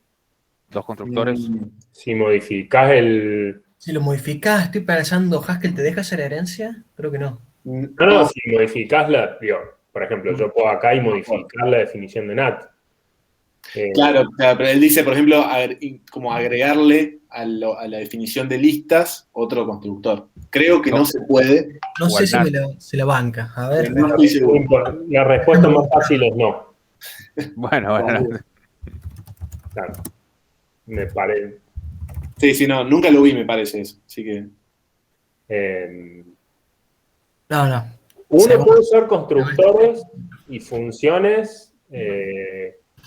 Dos constructores.
Si modificás el...
Si lo modificás, estoy pensando, ¿Haskell te deja hacer herencia? Creo que no.
No, si modificás digo, por ejemplo, yo puedo acá y modificar la definición de NAT.
Claro, pero él dice, por ejemplo, como agregarle a la definición de listas otro constructor. Creo que no se puede.
No
O
sé
al
si
NAT.
se la banca. A ver,
No estoy seguro.
La respuesta más fácil es no.
Bueno,
Claro. Me parece.
Sí, no, nunca lo vi, me parece eso. Así que.
no.
Uno puede usar constructores y funciones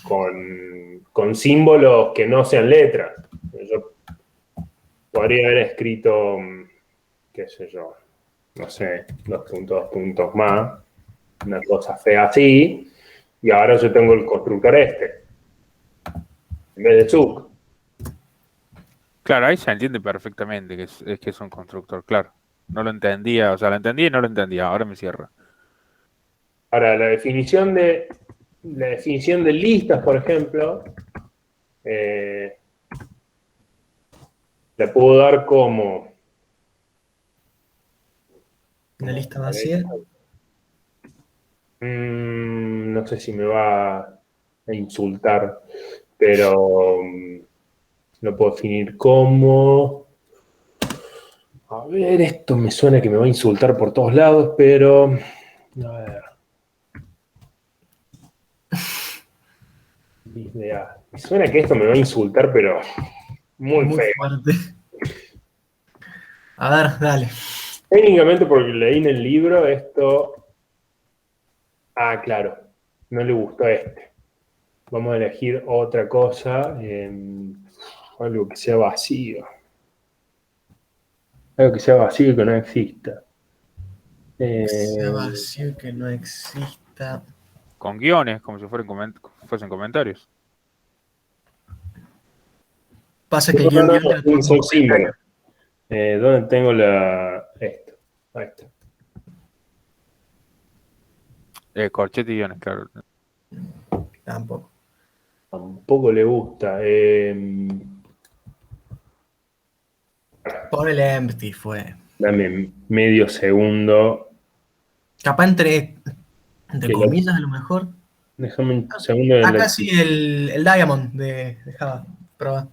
con símbolos que no sean letras. Yo podría haber escrito, qué sé yo, no sé, 2 más, una cosa fea así, y ahora yo tengo el constructor este, en vez de sub.
claro, ahí se entiende perfectamente que es un constructor, claro. No lo entendía, o sea, lo entendía y no lo entendía, ahora me cierra.
Ahora, la definición de listas, por ejemplo, la puedo dar como...
una lista vacía.
No sé si me va a insultar, pero lo puedo definir como... A ver, esto me suena que me va a insultar por todos lados, pero... A ver. Idea. Me suena que esto me va a insultar, pero muy feo.
fuerte. A ver, dale.
Técnicamente, porque leí en el libro, esto... Ah, claro. No le gustó este. Vamos a elegir otra cosa. Algo que sea vacío. Algo que sea vacío y que no exista.
Sea vacío que no exista.
Con guiones, como si fuesen comentarios.
Pasa que el guión
No,
te lo
un
pongo
sol símbolo. ¿Dónde tengo esto? Ahí está.
Corchete y guiones, claro.
Tampoco.
Tampoco le gusta.
Ponele empty fue.
Dame medio segundo.
Capaz entre
Que
comillas, a lo mejor.
Déjame un segundo. De
Acá sí el Diamond de Java. Proba.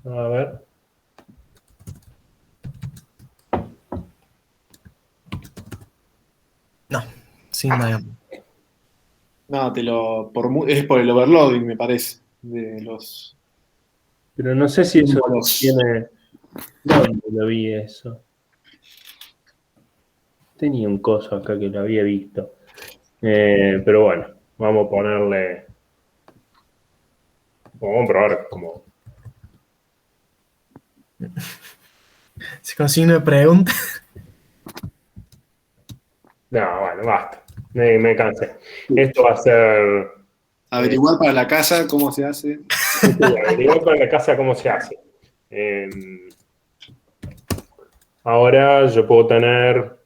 A ver.
No, sin Diamond.
No, es por el overloading, me parece. De los.
Pero no sé si eso
símbolos.
tiene. ¿Dónde lo vi eso? Tenía un coso acá que lo había visto. Pero bueno, vamos a ponerle. Vamos a probar como.
Si con signo de pregunta.
No, bueno, basta. Me cansé. Esto va a ser.
Averiguar para la casa cómo se hace.
Averiguar para la casa cómo se hace. Ahora yo puedo tener.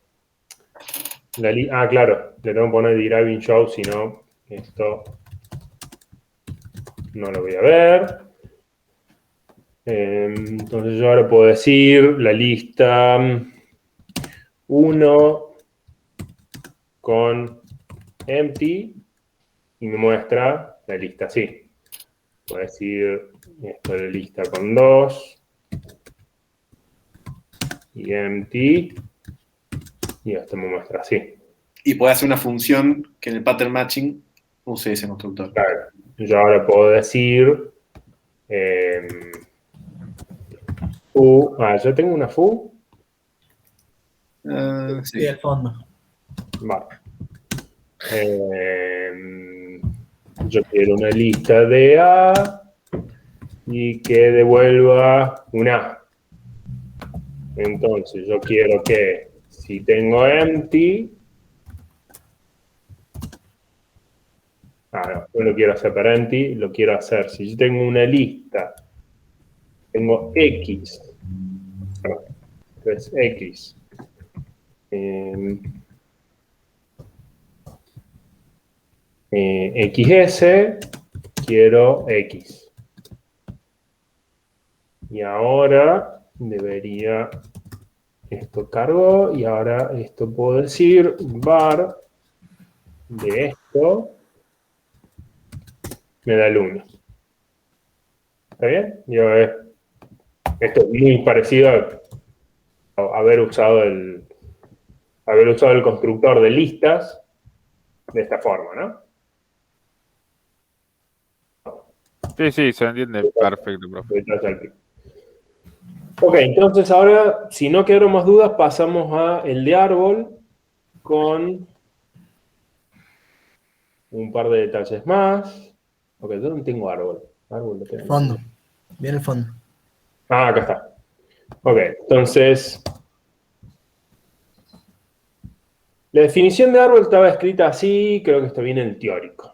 Claro, le tengo que poner Driving Show, si no, esto no lo voy a ver. Entonces yo ahora puedo decir la lista 1 con empty y me muestra la lista así. Puedo decir esto es la lista con 2 y empty y esto me muestra así.
Y puede hacer una función que en el pattern matching use ese constructor.
Claro, yo ahora puedo decir foo. Yo tengo una foo.
Sí, al fondo.
Vale. Yo quiero una lista de A y que devuelva un A. Entonces yo quiero que si tengo empty, no lo quiero hacer para empty, lo quiero hacer. Si yo tengo una lista, tengo X, entonces X. XS, quiero X. Y ahora debería, esto cargó, y ahora esto puedo decir var de esto me da el 1. ¿Está bien? Esto es muy parecido a haber usado el constructor de listas de esta forma, ¿no?
Sí, se entiende perfecto, profe.
Ok, entonces ahora, si no quedaron más dudas, pasamos a el de árbol con un par de detalles más. Ok, ¿dónde tengo árbol? Árbol lo tengo.
Fondo. Viene el fondo.
Acá está. Ok, entonces... La definición de árbol estaba escrita así, creo que esto viene en teórico.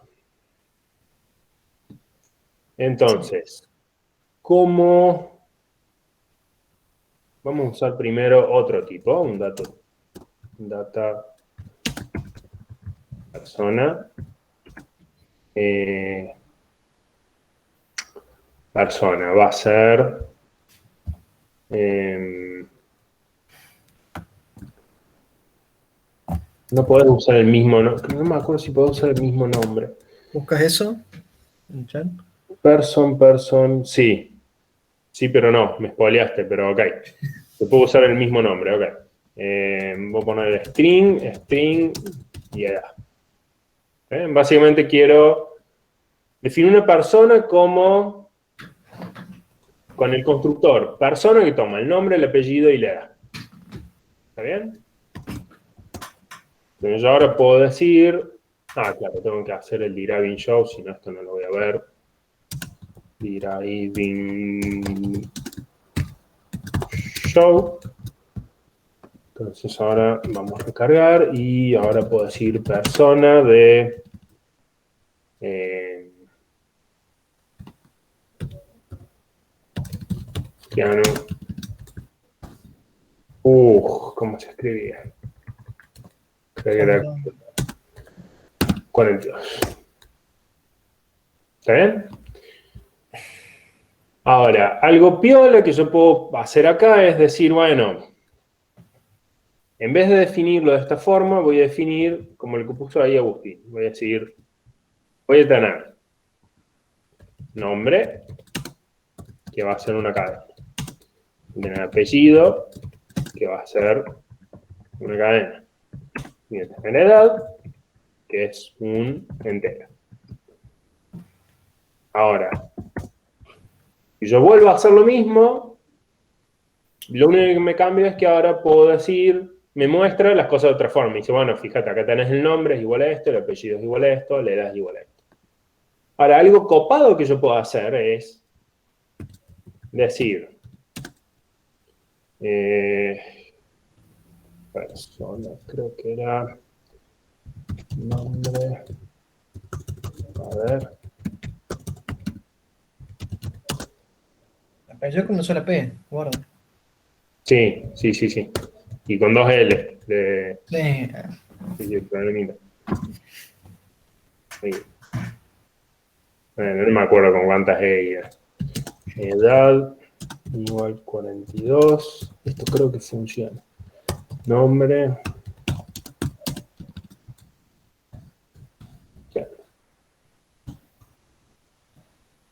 Entonces, ¿cómo? Vamos a usar primero otro tipo, un data persona. Persona va a ser no podés usar el mismo, no me acuerdo si puedo usar el mismo nombre.
¿Buscas eso? ¿En chat?
Person, sí. Sí, pero no, me spoileaste, pero ok. Se puede usar el mismo nombre, ok. Voy a poner string y edad. Básicamente quiero definir una persona como con el constructor persona que toma el nombre, el apellido y la edad. ¿Está bien? Entonces yo ahora puedo decir, claro, tengo que hacer el deriving show, si no esto no lo voy a ver. Deriving show. Entonces ahora vamos a recargar y ahora puedo decir persona de piano. ¿Cómo se escribía? Creo que era 42. ¿Está bien? Ahora, algo piola que yo puedo hacer acá es decir, bueno, en vez de definirlo de esta forma, voy a definir, como el que puso ahí Agustín, voy a decir, voy a tener nombre, que va a ser una cadena. Voy a tener apellido, que va a ser una cadena. Y voy a tener edad, que es un entero. Ahora, si yo vuelvo a hacer lo mismo, lo único que me cambia es que ahora puedo decir, me muestra las cosas de otra forma. Y dice, bueno, fíjate, acá tenés el nombre, es igual a esto, el apellido es igual a esto, la edad es igual a esto. Ahora, algo copado que yo puedo hacer es decir, persona, creo que era nombre, a ver.
Apellido con una sola P, guarda.
Sí. Y con 2 L.
Sí.
Problemita. Sí. Bueno, no me acuerdo con cuántas E era. Edad igual 42. Esto creo que funciona. Nombre.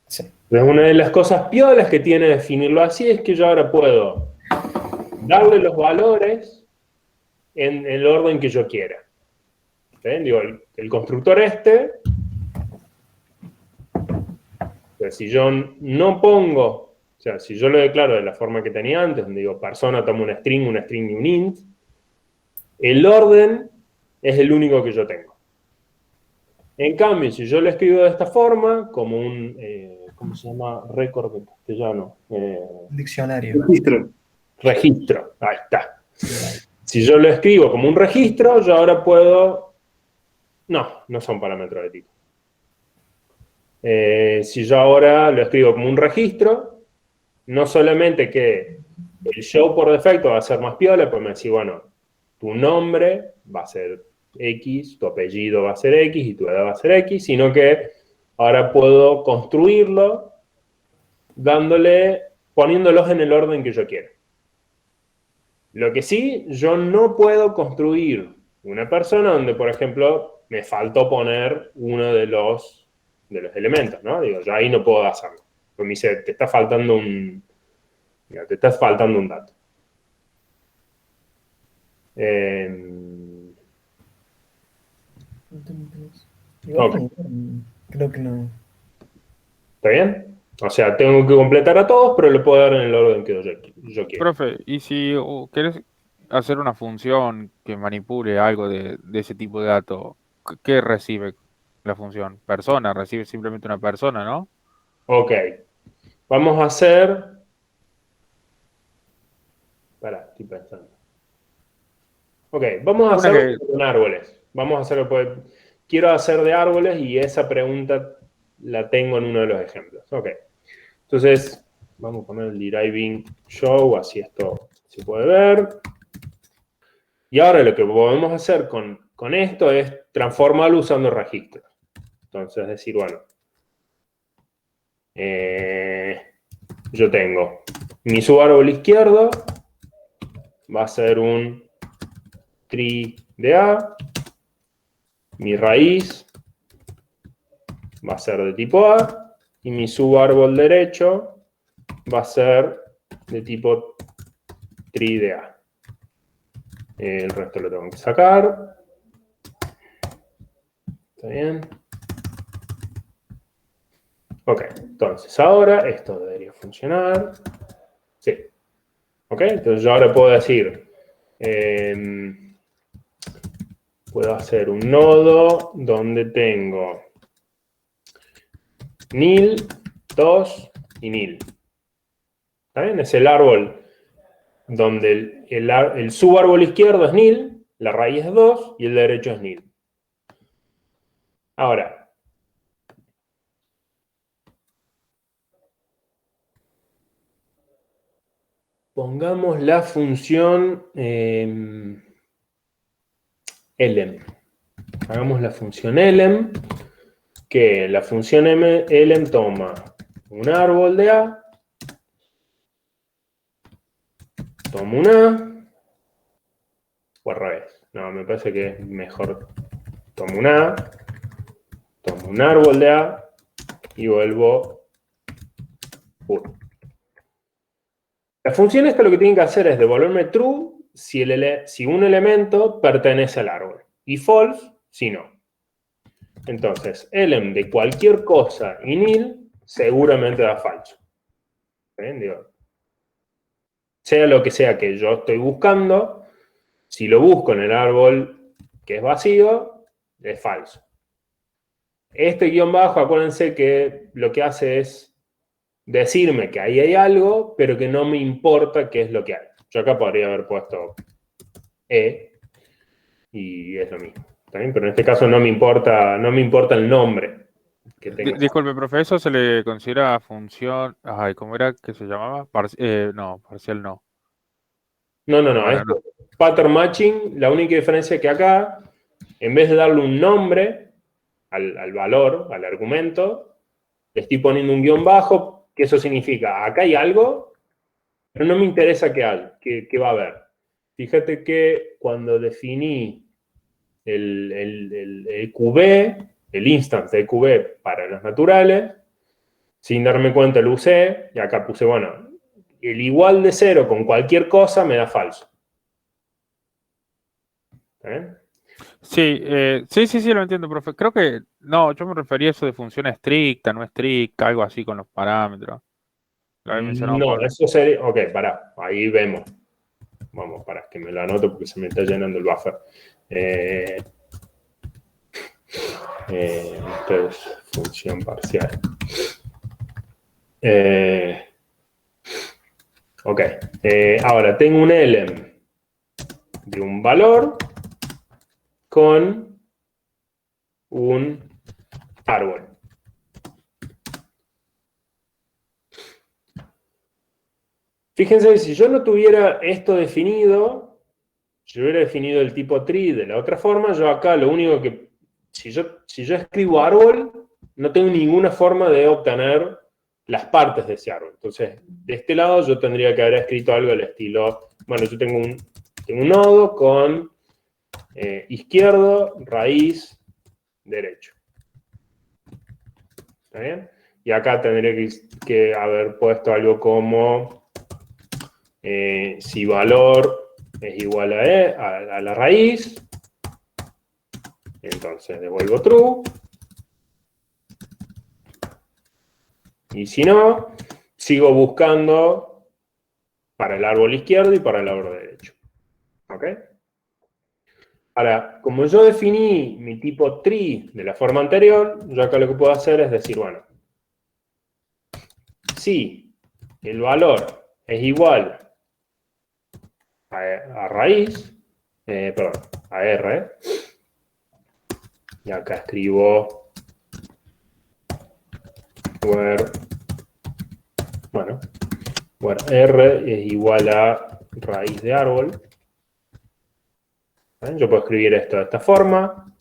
Sí.
Entonces, una de las cosas piolas que tiene definirlo así es que yo ahora puedo darle los valores en el orden que yo quiera. ¿Ven? Digo, el constructor pues si yo no pongo, o sea, si yo lo declaro de la forma que tenía antes, donde digo persona toma una string y un int, el orden es el único que yo tengo. En cambio, si yo lo escribo de esta forma, como un, ¿cómo se llama? Récord en castellano.
Diccionario.
Registro, ahí está. Si yo lo escribo como un registro, yo ahora puedo... No son parámetros de tipo. Si yo ahora lo escribo como un registro, no solamente que el show por defecto va a ser más piola, pues me decís, bueno, tu nombre va a ser X, tu apellido va a ser X y tu edad va a ser X, sino que ahora puedo construirlo poniéndolos en el orden que yo quiero. Lo que sí, yo no puedo construir una persona donde, por ejemplo, me faltó poner uno de los elementos, ¿no? Digo, yo ahí no puedo hacerlo. Pues me dice, te está faltando un dato. Ok.
Creo que no.
¿Está bien? O sea, tengo que completar a todos, pero lo puedo dar en el orden que yo quiero.
Profe, y si querés hacer una función que manipule algo de ese tipo de dato, ¿qué recibe la función? Persona, recibe simplemente una persona, ¿no?
Ok. Vamos a hacer... Pará, estoy pensando. Ok, vamos a hacerlo con árboles. Vamos a hacerlo quiero hacer de árboles y esa pregunta la tengo en uno de los ejemplos. Ok. Entonces, vamos a poner el deriving show, así esto se puede ver. Y ahora lo que podemos hacer con esto es transformarlo usando registros. Entonces, decir, bueno, yo tengo mi subárbol izquierdo, va a ser un tree de A, mi raíz va a ser de tipo A, y mi subárbol derecho va a ser de tipo tri de A. El resto lo tengo que sacar. ¿Está bien? Ok, entonces ahora esto debería funcionar. Sí. Ok, entonces yo ahora puedo decir, puedo hacer un nodo donde tengo nil, 2 y nil. ¿Está bien? Es el árbol donde el subárbol izquierdo es nil, la raíz es 2 y el derecho es nil. Ahora, pongamos la función elem. Hagamos la función elem, que la función elem toma un árbol de A, toma un A, o al revés. No, me parece que es mejor. Tomo un A, tomo un árbol de A y vuelvo 1. La función esta lo que tiene que hacer es devolverme true si un elemento pertenece al árbol y false si no. Entonces, elem de cualquier cosa y nil seguramente da falso. ¿Bien? Digo, sea lo que sea que yo estoy buscando, si lo busco en el árbol que es vacío, es falso. Este guión bajo, acuérdense que lo que hace es decirme que ahí hay algo, pero que no me importa qué es lo que hay. Yo acá podría haber puesto E y es lo mismo. ¿Está bien? Pero en este caso no me importa el nombre que tenga.
Disculpe, profe, ¿eso se le considera función? Ay, ¿cómo era que se llamaba? No, parcial no.
No.
Bueno,
Esto es pattern matching. La única diferencia es que acá, en vez de darle un nombre al valor, al argumento, le estoy poniendo un guión bajo, que eso significa, acá hay algo, pero no me interesa qué hay, qué va a haber. Fíjate que cuando definí el QB, el instance de QB para los naturales, sin darme cuenta lo usé, y acá puse, bueno, el igual de 0 con cualquier cosa me da falso.
sí, sí, lo entiendo, profe. Creo que, no, yo me refería a eso de función estricta, no estricta, algo así con los parámetros. Lo había mencionado
No,
Pablo.
eso sería, ok, pará, ahí vemos. Vamos, para que me lo anoto porque se me está llenando el buffer. Esto es función parcial. Ok, ahora tengo un elem de un valor con un árbol. Fíjense, si yo no tuviera esto definido, si yo hubiera definido el tipo tree de la otra forma, yo acá lo único que, si yo escribo árbol, no tengo ninguna forma de obtener las partes de ese árbol. Entonces, de este lado yo tendría que haber escrito algo del estilo, bueno, yo tengo un nodo con izquierdo, raíz, derecho. ¿Está bien? Y acá tendría que haber puesto algo como si valor es igual a la raíz, entonces devuelvo true. Y si no, sigo buscando para el árbol izquierdo y para el árbol derecho. ¿Ok? Ahora, como yo definí mi tipo tree de la forma anterior, yo acá lo que puedo hacer es decir, bueno, si el valor es igual a raíz, perdón, a R, y acá escribo where R es igual a raíz de árbol. Yo puedo escribir esto de esta forma.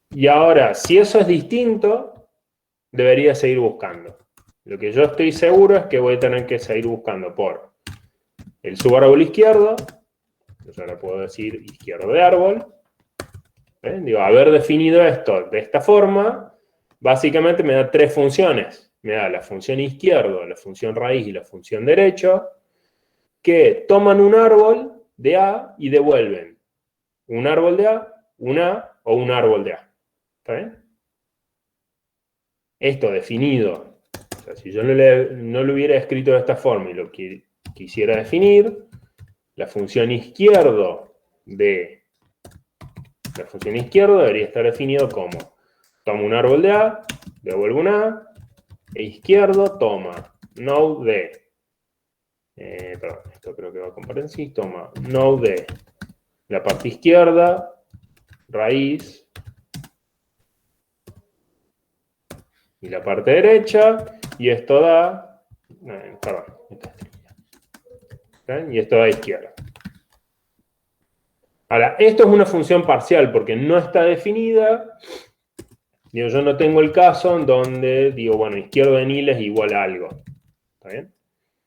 Y ahora, si eso es distinto, debería seguir buscando. Lo que yo estoy seguro es que voy a tener que seguir buscando por el subárbol izquierdo. Yo ahora puedo decir izquierdo de árbol. Digo, haber definido esto de esta forma, básicamente me da tres funciones. Me da la función izquierdo, la función raíz y la función derecho. que toman un árbol de A y devuelven un árbol de A, un A o un árbol de A. ¿Está bien? Esto definido, o sea, si yo no lo hubiera escrito de esta forma y lo quisiera definir, la función izquierdo debería estar definido como toma un árbol de A, devuelve un A, e izquierdo toma node de, perdón, esto creo que va con paréntesis, toma node de la parte izquierda, raíz, y la parte derecha, y esto da, perdón, ¿okay? Y esto da izquierda. Ahora, esto es una función parcial porque no está definida. Digo, yo no tengo el caso en donde digo, bueno, izquierdo de nil es igual a algo. ¿Está bien?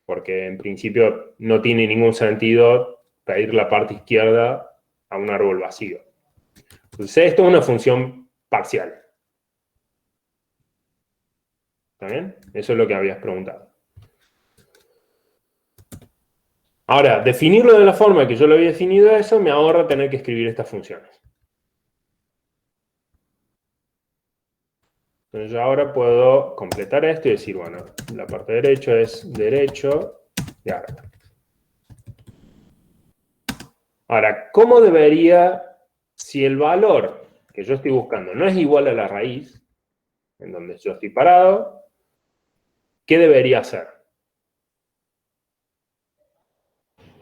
Porque en principio no tiene ningún sentido pedir la parte izquierda a un árbol vacío. Entonces, esto es una función parcial. ¿Está bien? Eso es lo que habías preguntado. Ahora, definirlo de la forma que yo lo había definido eso me ahorra tener que escribir estas funciones. Entonces yo ahora puedo completar esto y decir, bueno, la parte derecha es derecho y ahora. Ahora, ¿cómo debería, si el valor que yo estoy buscando no es igual a la raíz, en donde yo estoy parado, qué debería hacer?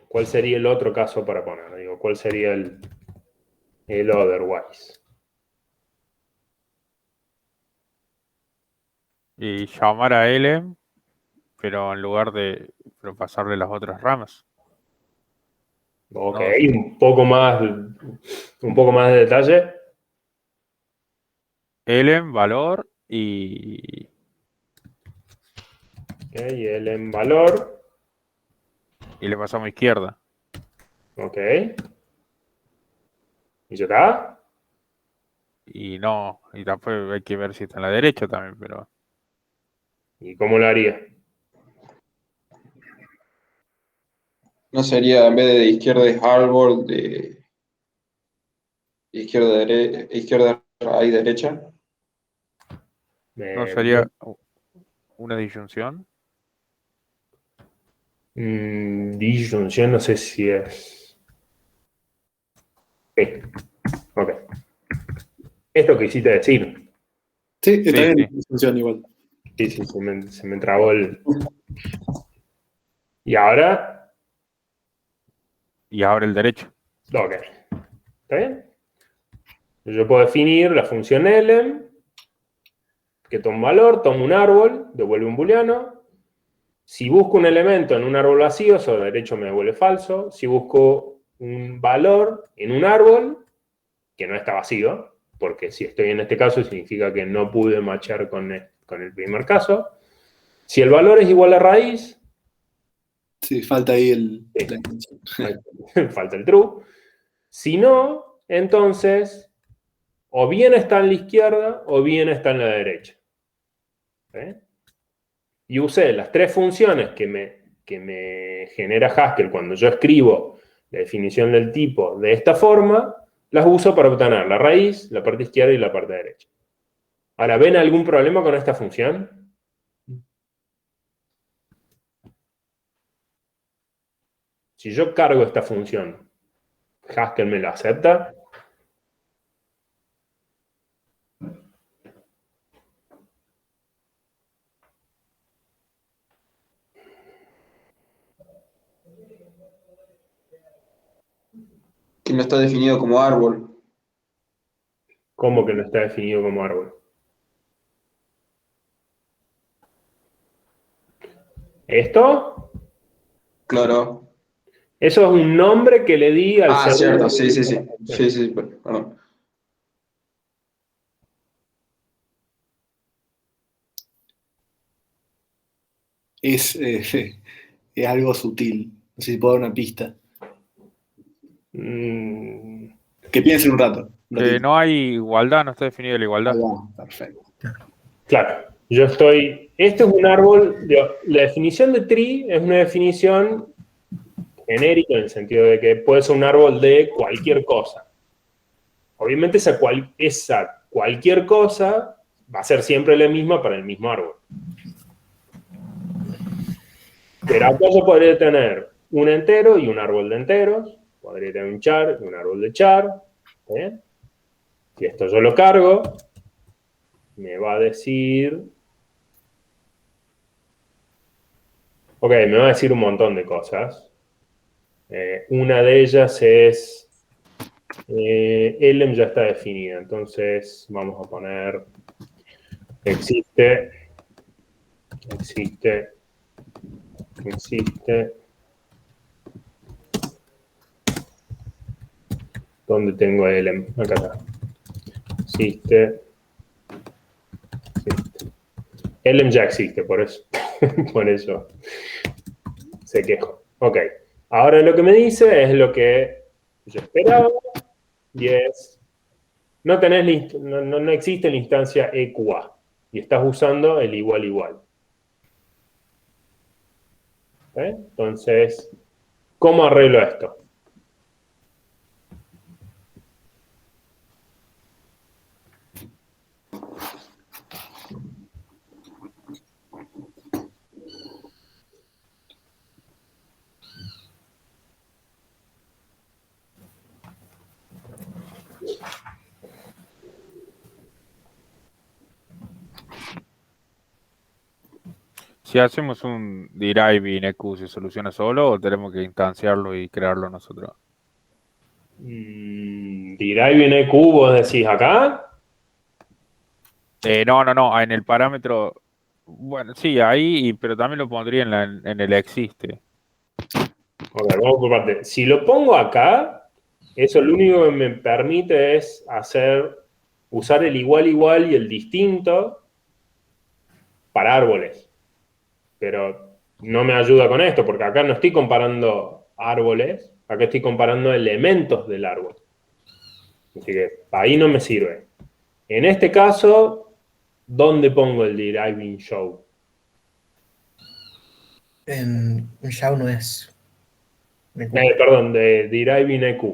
¿Cuál sería el otro caso para poner? Digo, ¿cuál sería el otherwise?
Y llamar a L, pero en lugar de pasarle las otras ramas.
Ok,
No.
un poco más de detalle.
L en valor y
Ok, y el en valor.
le pasamos a izquierda.
Ok. ¿Y ya está?
Y no, y después hay que ver si está en la derecha también, pero
¿Y cómo lo haría?
No sería, en vez de izquierda es árbol, de izquierda raíz derecha.
no sería una disyunción.
Disyunción, no sé si es. Sí. Ok. Esto que quisiste decir.
Sí, está
Sí,
bien,
sí.
funciona igual.
Sí, se me trabó el. Y ahora.
Y ahora el derecho.
Ok. ¿Está bien? Yo puedo definir la función ln, que toma un valor, toma un árbol, devuelve un booleano. Si busco un elemento en un árbol vacío, eso derecho me devuelve falso. Si busco un valor en un árbol, que no está vacío, porque si estoy en este caso significa que no pude matchar con el primer caso. Si el valor es igual a raíz,
Sí, falta ahí
sí,
la intención.
falta el true. Si no, entonces, o bien está en la izquierda o bien está en la derecha. ¿Eh? Y usé las tres funciones que me genera Haskell cuando yo escribo la definición del tipo de esta forma, las uso para obtener la raíz, la parte izquierda y la parte derecha. Ahora, ¿ven algún problema con esta función? Si yo cargo esta función, ¿Haskell me la acepta?
Que no está definido como árbol.
¿Cómo que no está definido como árbol? ¿Esto?
Claro.
Eso es un nombre que le di al
Ah, cierto,
segundo.
sí, sí, sí. Sí, sí, perdón.
Es, es algo sutil. No sé si puedo dar una pista.
Mm,
Que piensen un rato. Un
Que
ratito.
no hay igualdad, no está definida la
Ahí
igualdad.
va, perfecto.
claro, yo estoy. Este es un árbol. La definición de tree es una definición genérico en el sentido de que puede ser un árbol de cualquier cosa. Obviamente esa cualquier cosa va a ser siempre la misma para el mismo árbol. Pero acá yo podría tener un entero y un árbol de enteros, podría tener un char y un árbol de char. Si esto yo lo cargo, me va a decir... Ok, me va a decir un montón de cosas. Una de ellas es... elem ya está definida, entonces vamos a poner... Existe... ¿Dónde tengo elem? Acá está. Existe. Elem ya existe, por eso. Por eso se quejó. Ok. Ahora lo que me dice es lo que yo esperaba. Y es, no existe la instancia EQA. Y estás usando el igual igual. Entonces, ¿cómo arreglo esto?
Si hacemos un deriving EQ, ¿se soluciona solo o tenemos que instanciarlo y crearlo nosotros?
Deriving EQ, vos decís acá.
No, en el parámetro, bueno, sí, ahí, pero también lo pondría en el existe.
Ok, vamos por parte. Si lo pongo acá, eso lo único que me permite es usar el igual igual y el distinto para árboles. Pero no me ayuda con esto, porque acá no estoy comparando árboles, acá estoy comparando elementos del árbol. Así que ahí no me sirve. En este caso, ¿dónde pongo el deriving show?
En un show no es.
Perdón, de deriving EQ.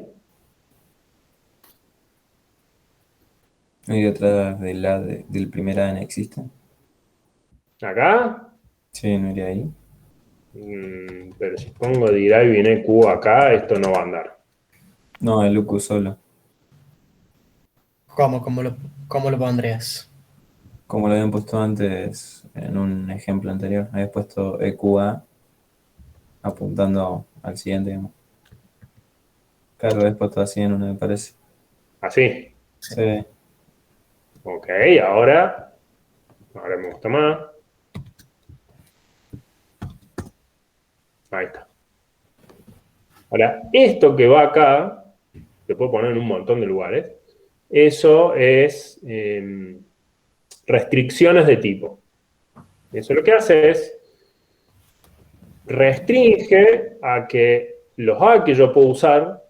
Y detrás del primer AN existe.
¿Acá?
Sí, no iría ahí.
Pero si pongo deriving EQ acá, esto no va a andar.
No, el UQ solo.
¿Cómo? ¿Cómo lo pondrías?
Como lo habían puesto antes en un ejemplo anterior. Habías puesto EQA apuntando al siguiente, digamos. Claro, lo habías puesto así en uno, me parece.
Así.
Sí.
Ok, ahora me gusta más. Ahí está. Ahora, esto que va acá, se puede poner en un montón de lugares, eso es restricciones de tipo. Eso lo que hace es restringe a que los A que yo puedo usar,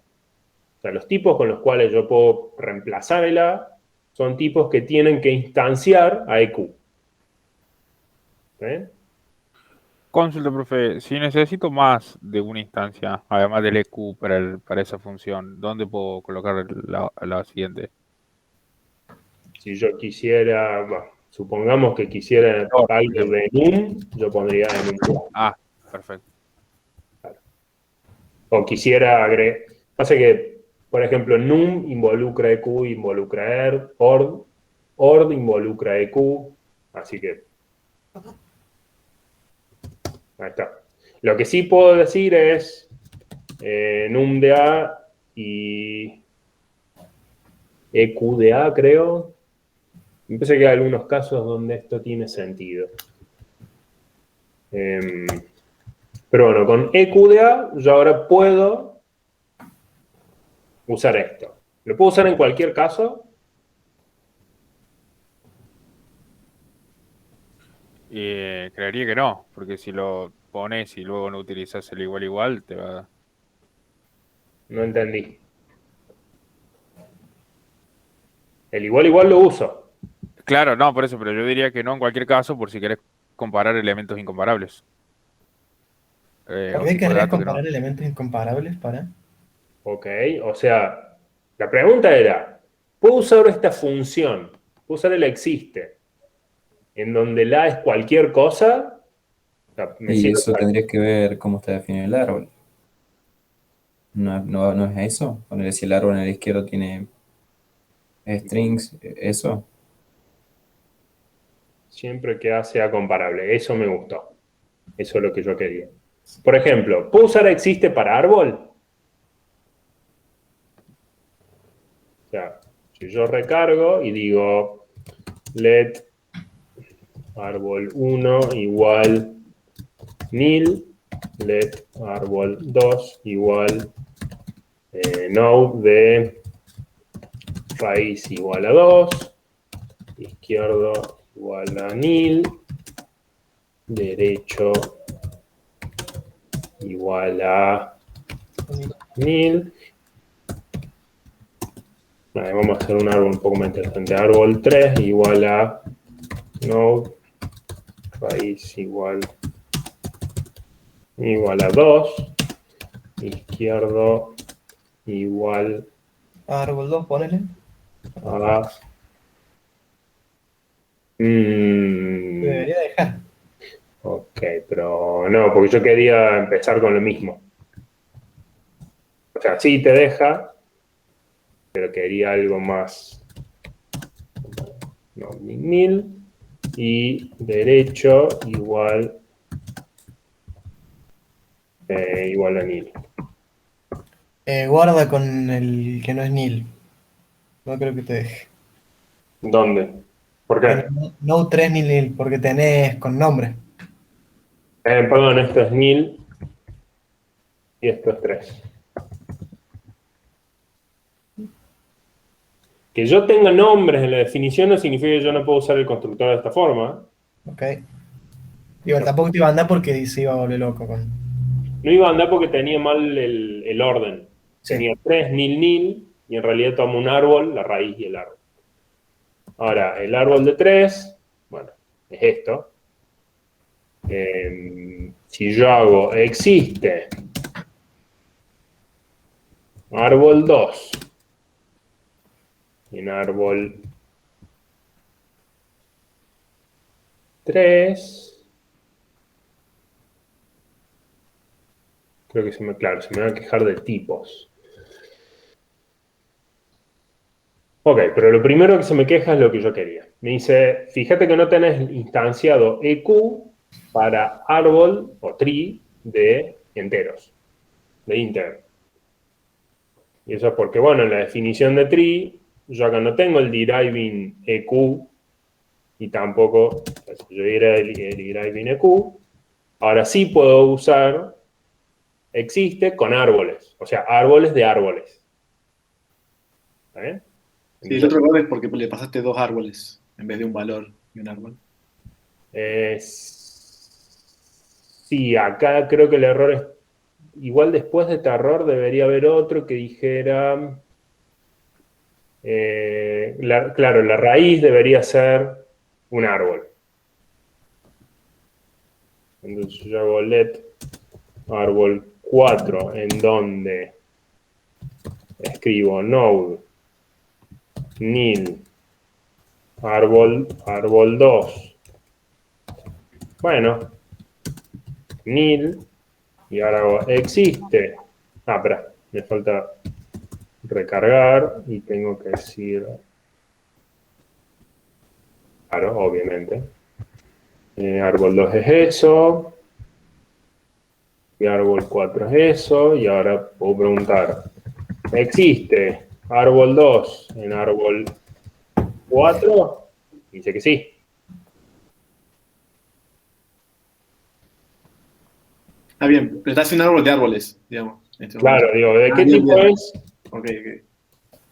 o sea, los tipos con los cuales yo puedo reemplazar el A, son tipos que tienen que instanciar a EQ.
Consulta, profe, si necesito más de una instancia, además del EQ para esa función, ¿dónde puedo colocar la siguiente?
Si yo quisiera, bueno, supongamos que quisiera
Por
algo
ejemplo.
de num, yo pondría en un.
Ah, perfecto.
O quisiera agregar. Pasa que, por ejemplo, num involucra EQ, involucra ord involucra EQ, así que. Ahí está. Lo que sí puedo decir es num de A y EQ de A, creo. Me parece que hay algunos casos donde esto tiene sentido. Pero bueno, con EQDA yo ahora puedo usar esto. ¿Lo puedo usar en cualquier caso?
Creería que no, porque si lo pones y luego no utilizas el igual igual, te va.
No entendí. El igual igual lo uso.
Claro, no, por eso, pero yo diría que no en cualquier caso, por si querés comparar elementos incomparables.
¿Por
un
qué
tipo de
querrías
dato que no.
comparar elementos incomparables para?
Ok, o sea, la pregunta era, ¿puedo usar esta función? ¿Puedo usar el existe? En donde la es cualquier cosa. O sea, me
Y
sirve
eso
para...
tendrías que ver cómo está definido el árbol. No es eso. Poner si el árbol en el izquierdo tiene strings, eso.
Siempre que A sea comparable. Eso me gustó. Eso es lo que yo quería. Por ejemplo, ¿puedo usar existe para árbol? O sea, si yo recargo y digo let árbol 1 igual nil, let árbol 2 igual node de raíz igual a 2, izquierdo igual a nil, derecho igual a nil. Vale, vamos a hacer un árbol un poco más interesante. Árbol 3 igual a node, raíz igual a 2, izquierdo igual
Árbol 2, ponele.
a...
Debería dejar.
ok, pero no, porque yo quería empezar con lo mismo. O sea, sí te deja, pero quería algo más. No, nil y derecho igual a nil.
Guarda con el que no es nil. No creo que te deje.
¿Dónde? ¿Por
En
qué?
el Node 3 nil nil, porque tenés con nombre.
Perdón, esto es nil y esto es 3. Que yo tenga nombres en la definición no significa que yo no puedo usar el constructor de esta forma.
Ok. Igual tampoco te iba a andar porque se iba a volver loco con.
No iba a andar porque tenía mal el orden.
Sí.
Tenía 3 nil nil y en realidad tomo un árbol, la raíz y el árbol. Ahora, el árbol de 3, bueno, es esto. Si yo hago existe árbol 2 en árbol 3, creo que claro, se me va a quejar de tipos. Ok, pero lo primero que se me queja es lo que yo quería. Me dice, fíjate que no tenés instanciado EQ para árbol o tree de enteros, de íntegros. Y eso es porque, bueno, en la definición de tree, yo acá no tengo el deriving EQ y tampoco, si yo diera el deriving EQ, ahora sí puedo usar existe con árboles, o sea, árboles de árboles. ¿Está bien?
Sí, el otro error es porque le pasaste dos árboles en vez de un valor y un árbol.
Sí, acá creo que el error es, igual después de este error debería haber otro que dijera, claro, la raíz debería ser un árbol. Entonces yo hago let árbol 4 en donde escribo node nil árbol 2. Bueno, nil y ahora hago existe. Espera, me falta recargar y tengo que decir, claro, obviamente. Árbol 2 es eso, y árbol 4 es eso, y ahora puedo preguntar, ¿existe árbol 2 en árbol 4? Dice que sí.
Ah, bien, pero estás en un árbol de árboles, digamos, en este momento.
Claro, digo, ¿de qué
Bien,
tipo
bien.
es?
Ok, ok.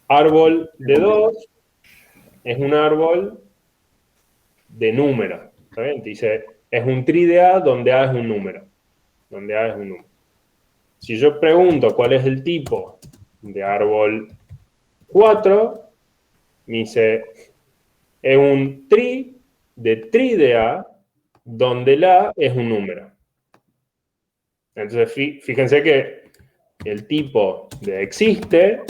Árbol de 2 es un árbol de número. ¿Está bien? Dice, es un tree de A donde A es un número. Donde A es un número. Si yo pregunto cuál es el tipo de árbol 4, me dice, es un tree de A donde la A es un número. Entonces, fíjense que el tipo de existe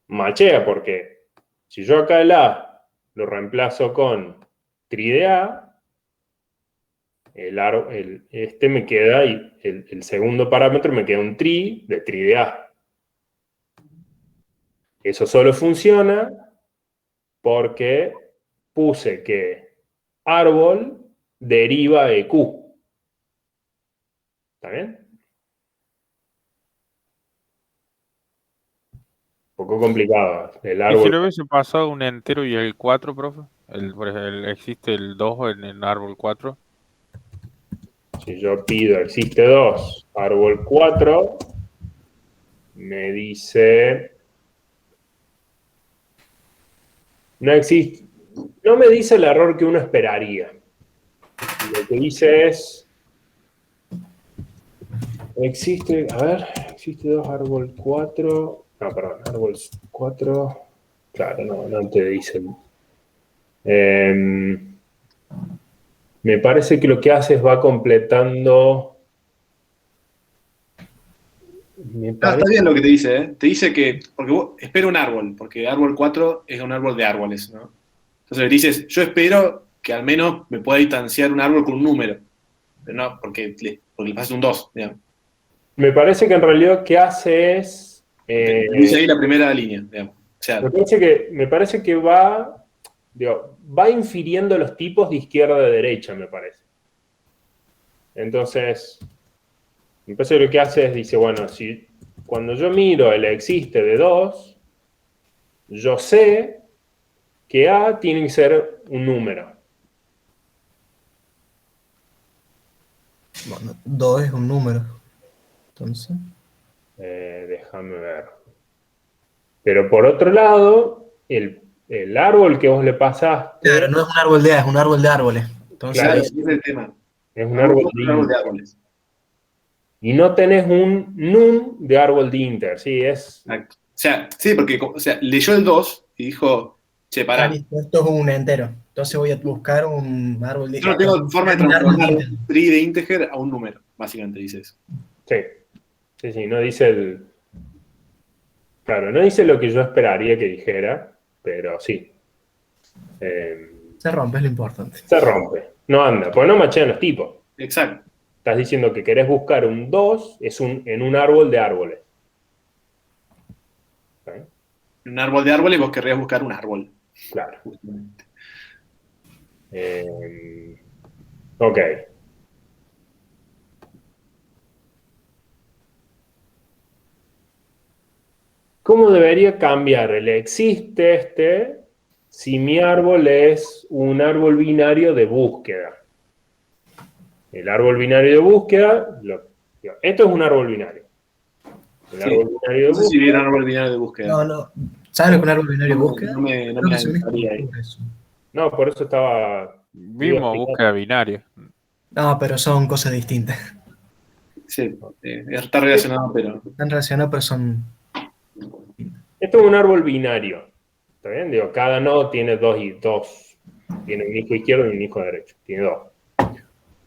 machea, porque si yo acá el A lo reemplazo con tri de A, este me queda, y el segundo parámetro me queda un tri de A. Eso solo funciona porque puse que árbol deriva de Q. ¿Está bien? Un poco complicado. El
¿Y si
árbol,
le hubiese pasado un entero y el 4, profe? Por ejemplo, existe el 2 en el árbol 4.
si yo pido existe 2, árbol 4, me dice... No me dice el error que uno esperaría. Lo que dice es... existe 2, árbol 4... No, perdón, árbol 4... Claro, no te dicen. Me parece que lo que hace es va completando... Me
No, está
parece,
bien lo que te dice, ¿eh? Te dice que, porque vos espera un árbol, porque árbol 4 es un árbol de árboles, ¿no? Entonces le dices, yo espero que al menos me pueda distanciar un árbol con un número. Pero no, porque le pasas un 2, digamos.
me parece que en realidad lo que hace es...
Te dice ahí la primera línea, digamos. O sea,
me parece que va infiriendo los tipos de izquierda a derecha, me parece. Entonces, me parece que lo que hace es, dice, bueno, si cuando yo miro el existe de 2, yo sé que A tiene que ser un número.
Bueno, 2 es un número. Entonces,
Déjame ver. Pero por otro lado, el árbol que vos le pasaste,
claro, no es un árbol de A, es un árbol de árboles. Entonces,
claro,
ese es el tema.
es un árbol
Es un árbol de
de
árboles.
y no tenés un num de árbol de inter, sí, es...
Exacto. O sea, sí, porque leyó el 2 y dijo, che, pará.
esto es un entero. Entonces voy a buscar un árbol de...
Yo no tengo forma de
un árbol de
transformar
ítem.
un tree de integer a un número, básicamente dice eso.
Sí, no dice el... Claro, no dice lo que yo esperaría que dijera, pero sí.
Se rompe, es lo importante.
Se rompe, no anda, pues no machean los tipos.
Exacto.
Estás diciendo que querés buscar un 2 en un árbol de árboles. ¿Ok?
En un árbol de árboles vos querrías buscar un árbol.
Claro.
Justamente.
Ok. ¿Cómo debería cambiar el existe si mi árbol es un árbol binario de búsqueda? El árbol binario de búsqueda, esto es un árbol binario. El
Sí.
árbol binario de
No sé si
búsqueda.
viene un árbol binario de búsqueda.
No. ¿Sabes lo que es un árbol binario de búsqueda?
No me
Creo que se
adentraría ahí.
por eso.
No, por eso estaba...
Mismo búsqueda binaria.
No, pero son cosas distintas.
Sí, está relacionado, pero.
Están relacionados, pero son...
Esto es un árbol binario. ¿Está bien? Digo, cada nodo tiene dos y dos. Tiene un hijo izquierdo y un hijo derecho. Tiene dos.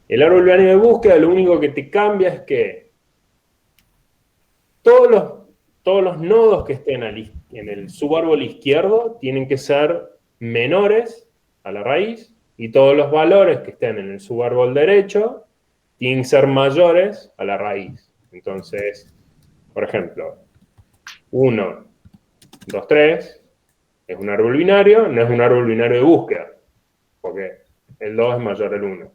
El árbol binario de búsqueda, lo único que te cambia es que todos los nodos que estén en el subárbol izquierdo tienen que ser menores a la raíz y todos los valores que estén en el subárbol derecho tienen que ser mayores a la raíz. Entonces, por ejemplo, 1, 2, 3 es un árbol binario, no es un árbol binario de búsqueda, porque el 2 es mayor al 1.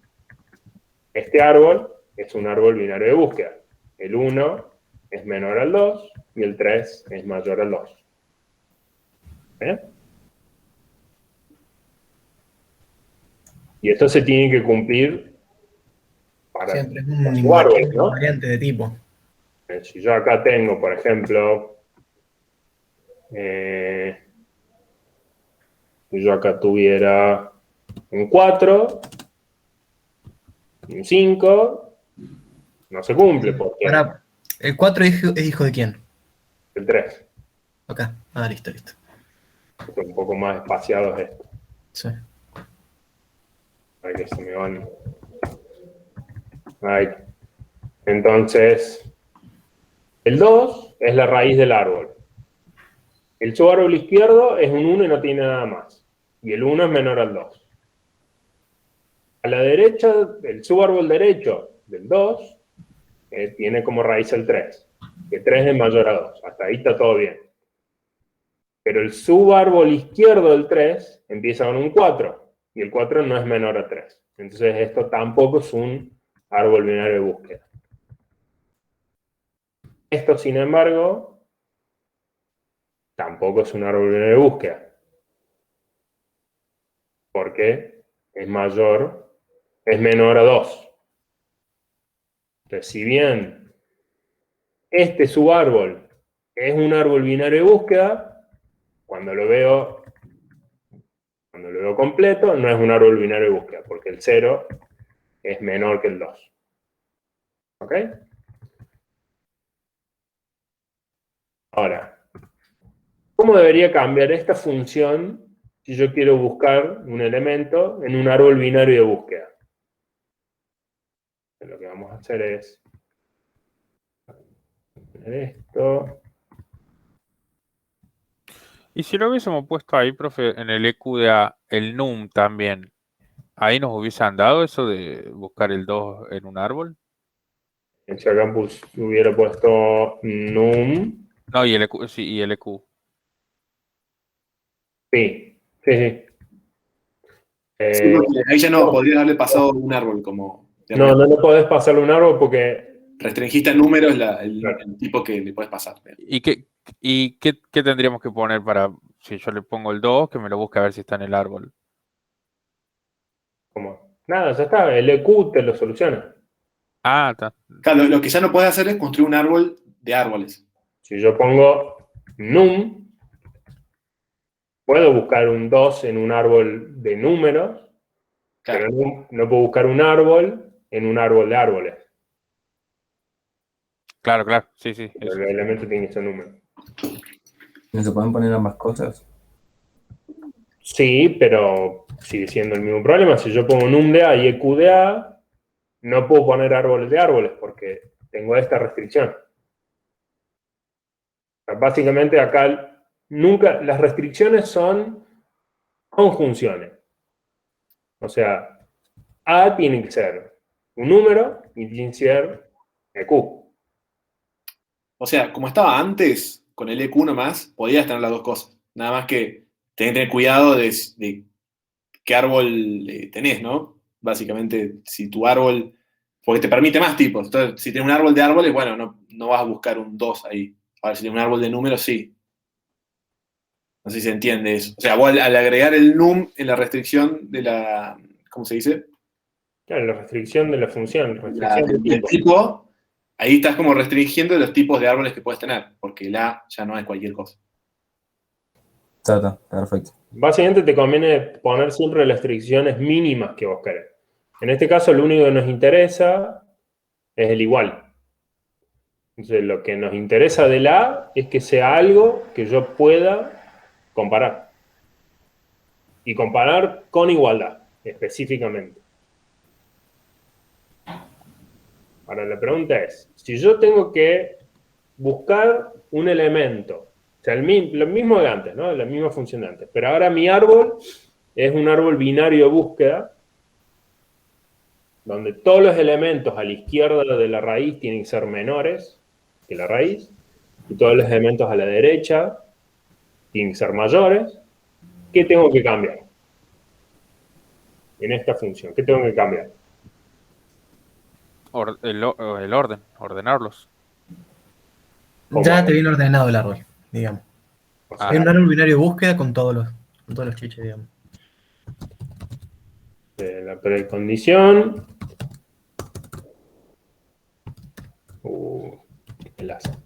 Este árbol es un árbol binario de búsqueda. El 1 es menor al 2 y el 3 es mayor al 2. ¿Bien? Y esto se tiene que cumplir para
Siempre es
los
un
subárboles, ¿no?
invariante de tipo.
Si yo acá tengo, por ejemplo, si yo acá tuviera un 4, un 5, no se cumple porque
Ahora, ¿el 4 es hijo de quién?
el 3
Acá. Ah, listo.
es un poco más espaciado es esto.
Sí.
Ay, que se me van. Ay. Entonces, el 2 es la raíz del árbol. El subárbol izquierdo es un 1 y no tiene nada más. Y el 1 es menor al 2. A la derecha, el subárbol derecho del 2 tiene como raíz el 3. Que 3 es mayor a 2. Hasta ahí está todo bien. Pero el subárbol izquierdo del 3 empieza con un 4. Y el 4 no es menor a 3. Entonces esto tampoco es un árbol binario de búsqueda. Esto, sin embargo, tampoco es un árbol binario de búsqueda. Porque es menor a 2. Entonces, si bien este subárbol es un árbol binario de búsqueda, cuando lo veo completo, no es un árbol binario de búsqueda, porque el 0 es menor que el 2. ¿Ok? Ahora, ¿cómo debería cambiar esta función si yo quiero buscar un elemento en un árbol binario de búsqueda? Lo que vamos a hacer es poner esto.
Y si lo hubiésemos puesto ahí, profe, en el EQDA, el num también, ¿ahí nos hubiesen dado eso de buscar el 2 en un árbol?
Si acá hubiera puesto num.
No, y el EQ, sí, y el EQ.
Sí, sí, sí.
Sí, porque ahí ya no
no.
podrías haberle pasado un árbol como.
No le podés pasarle un árbol porque
Restringiste a números
Claro.
el tipo que le puedes pasar.
¿Y qué tendríamos que poner para, si yo le pongo el 2, que me lo busque a ver si está en el árbol?
nada, ya está, el EQ te lo soluciona.
Ah, está.
Claro, lo que ya no puedes hacer es construir un árbol de árboles.
Si yo pongo num, puedo buscar un 2 en un árbol de números,
Claro.
pero no puedo buscar un árbol en un árbol de árboles.
Claro, sí, sí.
Pero
Eso.
el elemento tiene ese número.
¿No se pueden poner ambas cosas?
Sí, pero sigue siendo el mismo problema. Si yo pongo num de A y EQ de A, no puedo poner árboles de árboles porque tengo esta restricción. Básicamente acá nunca, las restricciones son conjunciones. O sea, A tiene que ser un número y tiene que ser EQ.
O sea, como estaba antes, con el EQ nomás, podías tener las dos cosas. Nada más que tenés que tener cuidado de qué árbol tenés, ¿no? Básicamente, si tu árbol. Porque te permite más tipos. Entonces, si tienes un árbol de árboles, bueno, no vas a buscar un 2 ahí. Ahora, si tienes un árbol de números, sí. No sé si se entiende eso. O sea, vos al agregar el num en la restricción de la. ¿Cómo se dice?
Claro, la restricción de la función, restricción del
Del
tipo.
tipo, ahí estás como restringiendo los tipos de árboles que puedes tener, porque el A ya no es cualquier cosa.
Está, perfecto.
Básicamente te conviene poner siempre las restricciones mínimas que vos querés. En este caso, lo único que nos interesa es el igual. Entonces, lo que nos interesa del A es que sea algo que yo pueda comparar. Y comparar con igualdad, específicamente. Ahora, la pregunta es, si yo tengo que buscar un elemento, o sea, lo mismo de antes, ¿no? La misma función de antes, pero ahora mi árbol es un árbol binario de búsqueda, donde todos los elementos a la izquierda de la raíz tienen que ser menores que la raíz, y todos los elementos a la derecha tienen que ser mayores. ¿Qué tengo que cambiar en esta función? ¿Qué tengo que cambiar?
El orden, ordenarlos.
¿Cómo?
Ya te viene ordenado el árbol, digamos.
O sea,
Es un árbol binario de búsqueda con todos los chiches, digamos.
la precondición. El asa.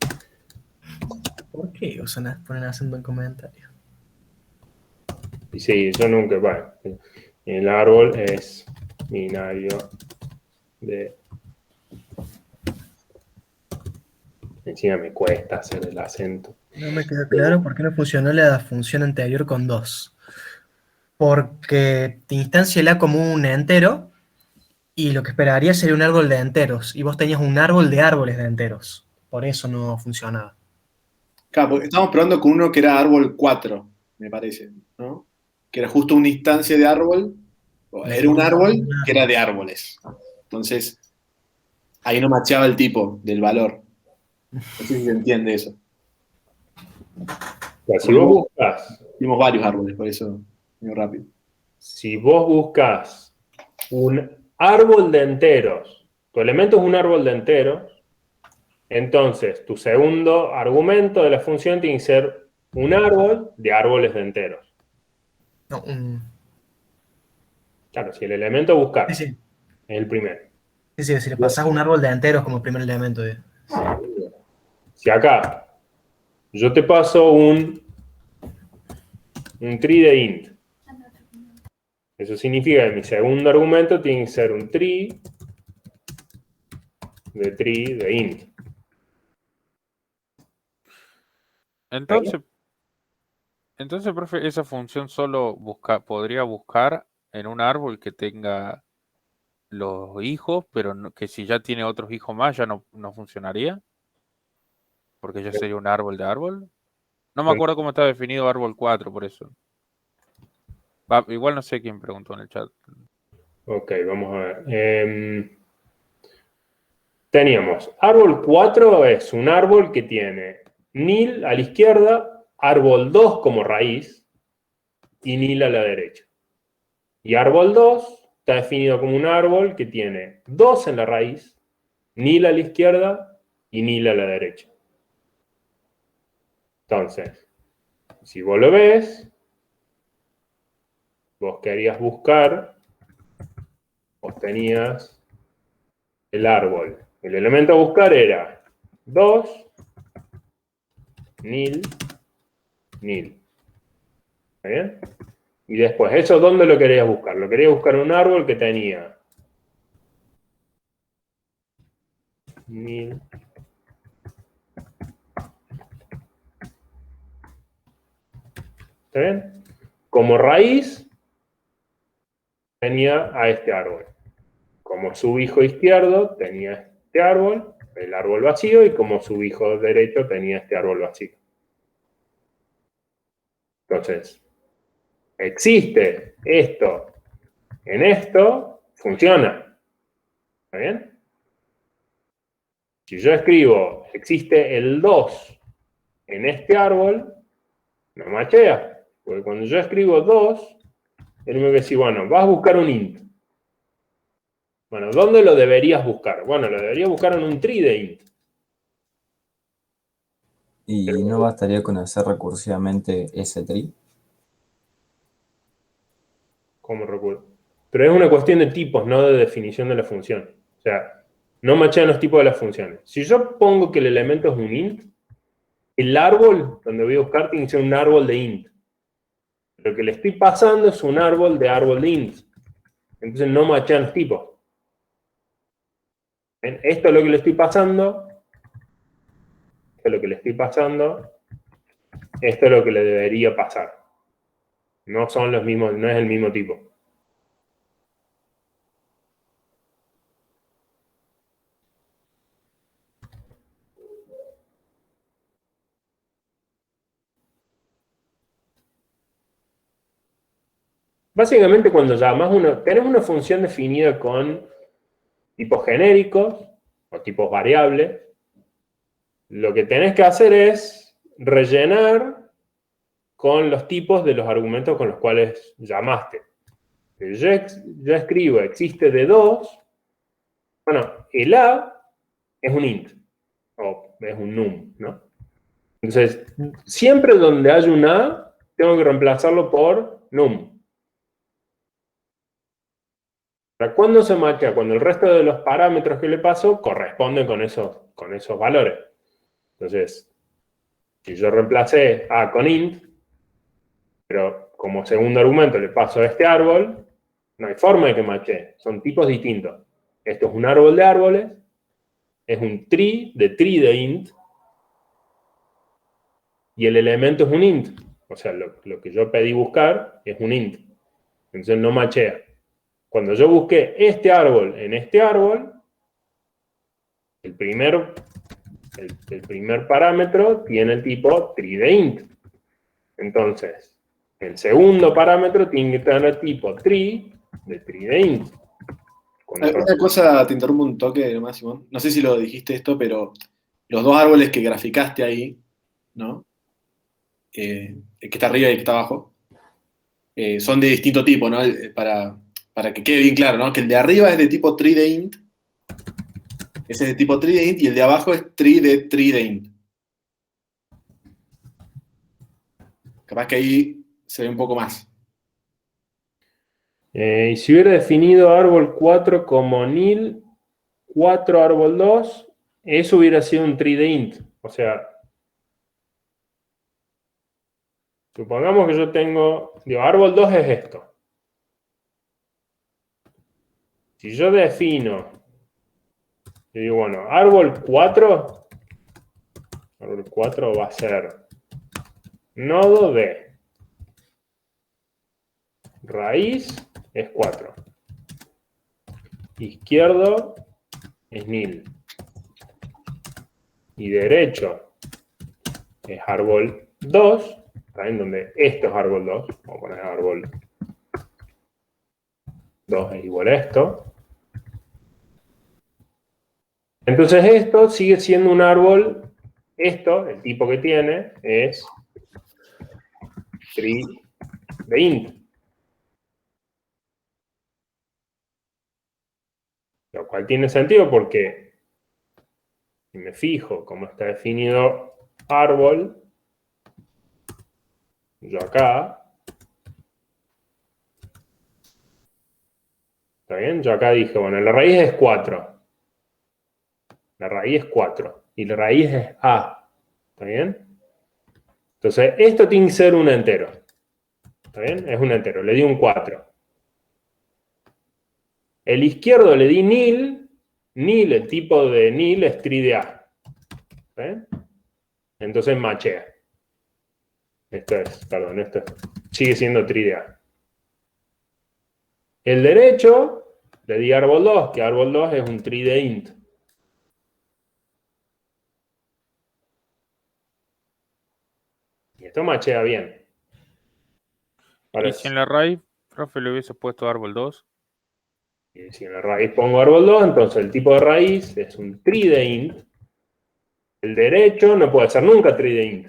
¿Por qué ponen acento en comentarios?
Y sí, yo nunca, bueno, el árbol es binario de... Encima me cuesta hacer el acento.
No me queda claro por qué no funcionó la función anterior con 2. Porque te instancia el A como un entero Y lo que esperaría sería un árbol de enteros. Y vos tenías un árbol de árboles de enteros. Por eso no funcionaba.
Claro, porque estamos probando con uno que era árbol 4, me parece, ¿no? Que era justo una instancia de árbol, o era un árbol que era de árboles. Entonces, ahí no macheaba el tipo del valor. No sé si se entiende eso.
O sea, si vos buscas,
Vimos varios árboles, por eso, muy rápido.
si vos buscas un árbol de enteros, tu elemento es un árbol de enteros, entonces tu segundo argumento de la función tiene que ser un árbol de árboles de enteros.
No,
Claro, si el elemento a buscar
sí,
es
sí.
el primero.
Sí, sí, si le pasás un árbol de enteros como primer elemento.
Si acá yo te paso un tree de int, eso significa que mi segundo argumento tiene que ser un tree de int.
Entonces, profe, esa función solo podría buscar en un árbol que tenga los hijos, pero que si ya tiene otros hijos más ya no funcionaría, porque ya sería un árbol de árbol. No me acuerdo cómo está definido árbol 4, por eso. Igual no sé quién preguntó en el chat.
Ok, vamos a ver. Teníamos, árbol 4 es un árbol que tiene nil a la izquierda, árbol 2 como raíz y nil a la derecha. Y árbol 2 está definido como un árbol que tiene 2 en la raíz, nil a la izquierda y nil a la derecha. Entonces, si vos lo ves, vos querías buscar, vos tenías el árbol. El elemento a buscar era 2, nil, nil. ¿Está bien? Y después, ¿eso dónde lo querías buscar? Lo querías buscar en un árbol que tenía nil. ¿Está bien? Como raíz tenía a este árbol. Como subhijo izquierdo tenía este árbol, el árbol vacío, y como subhijo derecho tenía este árbol vacío. Entonces, existe esto en esto, funciona. ¿Está bien? Si yo escribo, existe el 2 en este árbol, no machea. Porque cuando yo escribo 2, tengo que decir, bueno, vas a buscar un int. Bueno, ¿dónde lo deberías buscar? Bueno, lo deberías buscar en un tree de int.
¿Y no bastaría con hacer recursivamente ese tree?
Como recuerdo. Pero es una cuestión de tipos, no de definición de la función. O sea, no machean los tipos de las funciones. Si yo pongo que el elemento es un int, el árbol donde voy a buscar tiene que ser un árbol de int. Lo que le estoy pasando es un árbol de int. Entonces no machean los tipos. ¿Ven? Esto es lo que le estoy pasando. Esto es lo que le estoy pasando. Esto es lo que le debería pasar. No son los mismos, no es el mismo tipo. Básicamente cuando llamas tenés una función definida con tipos genéricos o tipos variables, lo que tenés que hacer es rellenar con los tipos de los argumentos con los cuales llamaste. Yo escribo existe de 2, bueno, el A es un int, o es un num, ¿no? Entonces, siempre donde haya un A, tengo que reemplazarlo por num. ¿Cuándo se machea? Cuando el resto de los parámetros que le paso corresponden con esos valores. Entonces, si yo reemplacé A con int, pero como segundo argumento le paso a este árbol, no hay forma de que machee. Son tipos distintos. Esto es un árbol de árboles, es un tree de int, y el elemento es un int. O sea, lo que yo pedí buscar es un int. Entonces no machea. Cuando yo busqué este árbol en este árbol, el primer parámetro tiene el tipo tree de int. Entonces, el segundo parámetro tiene que tener el tipo tree de int.
Una cosa, te interrumpo un toque nomás, Simón. No sé si lo dijiste esto, pero los dos árboles que graficaste ahí, ¿no? El que está arriba y el que está abajo, son de distinto tipo, ¿no? Para que quede bien claro, ¿no? Que el de arriba es de tipo tree de int, ese es de tipo tree de int, y el de abajo es tree de int. Capaz que ahí se ve un poco más.
Y si hubiera definido árbol 4 como nil 4 árbol 2, eso hubiera sido un tree de int. O sea, supongamos que yo tengo, digo, árbol 2 es esto. Si yo defino, yo digo, bueno, árbol 4 va a ser nodo de raíz es 4. Izquierdo es nil. Y derecho es árbol 2. ¿Saben? Donde esto es árbol 2. Vamos a poner árbol 2 es igual a esto. Entonces esto sigue siendo un árbol. Esto, el tipo que tiene, es tree de int. Lo cual tiene sentido porque si me fijo cómo está definido árbol, yo acá, ¿está bien? Yo acá dije, bueno, la raíz es 4. La raíz es 4. Y la raíz es A. ¿Está bien? Entonces, esto tiene que ser un entero. ¿Está bien? Es un entero. Le di un 4. El izquierdo le di nil. Nil, el tipo de nil es tree de A. ¿Está bien? Entonces machea. Esto sigue siendo tree de A. El derecho le di árbol 2, que árbol 2 es un tree de int. Y esto machea bien. Ahora,
Y si en la raíz, profe, le hubiese puesto árbol 2.
si en la raíz pongo árbol 2, entonces el tipo de raíz es un tree de int. El derecho no puede ser nunca tree de int.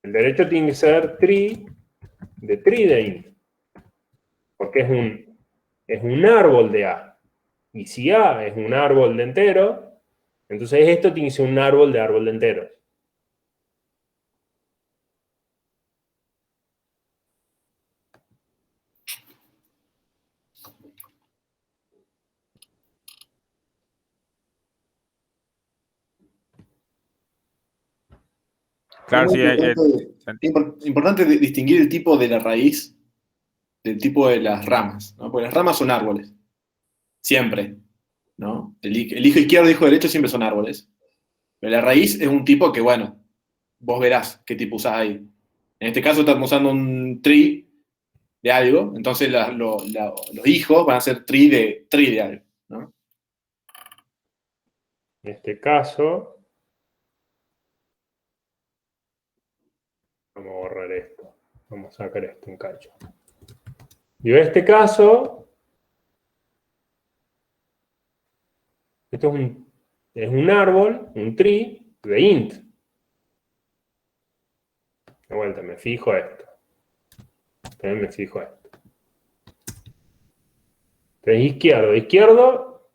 El derecho tiene que ser tree de int. Porque es un árbol de A. Y si A es un árbol de entero, entonces esto tiene que ser un árbol de enteros.
Claro, sí,
Importante distinguir el tipo de la raíz del tipo de las ramas, ¿no? Porque las ramas son árboles, siempre, ¿no? El hijo izquierdo y el hijo derecho siempre son árboles. Pero la raíz es un tipo que, bueno, vos verás qué tipo usás ahí. En este caso estamos usando un tree de algo, entonces los hijos van a ser tree de algo, ¿no?
En este caso, vamos a borrar esto. Vamos a sacar esto un cacho. Y en este caso, esto es un árbol, un tree de int. De vuelta, me fijo esto. También me fijo esto. Entonces, izquierdo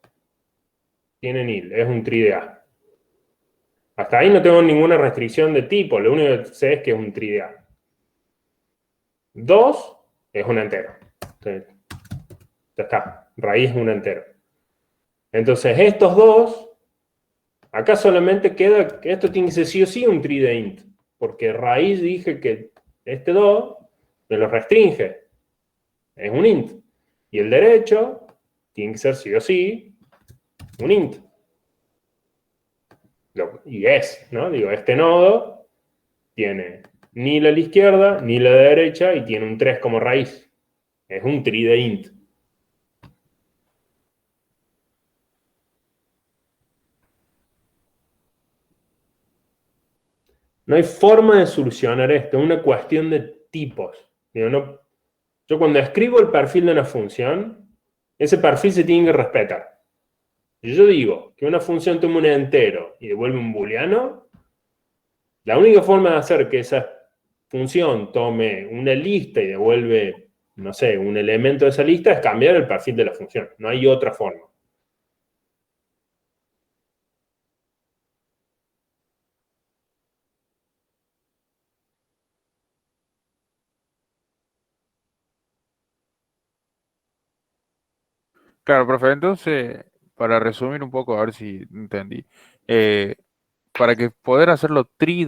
tiene nil, es un tree de A. Hasta ahí no tengo ninguna restricción de tipo, lo único que sé es que es un tree de A. 2 es un entero. Entonces, ya está, raíz es un entero. Entonces, estos dos, acá solamente queda que esto tiene que ser sí o sí un tree de int, porque raíz dije que este 2 me lo restringe, es un int. Y el derecho tiene que ser sí o sí un int. Y es, ¿no? Digo, este nodo tiene nil a la izquierda, nil a la derecha y tiene un 3 como raíz. Es un tree de int. No hay forma de solucionar esto, es una cuestión de tipos. Digo, yo cuando escribo el perfil de una función, ese perfil se tiene que respetar. Si yo digo que una función toma un entero y devuelve un booleano, la única forma de hacer que esa función tome una lista y devuelve, no sé, un elemento de esa lista es cambiar el perfil de la función. No hay otra forma.
Claro, profe, entonces, para resumir un poco, a ver si entendí. eh, para que poder hacerlo tri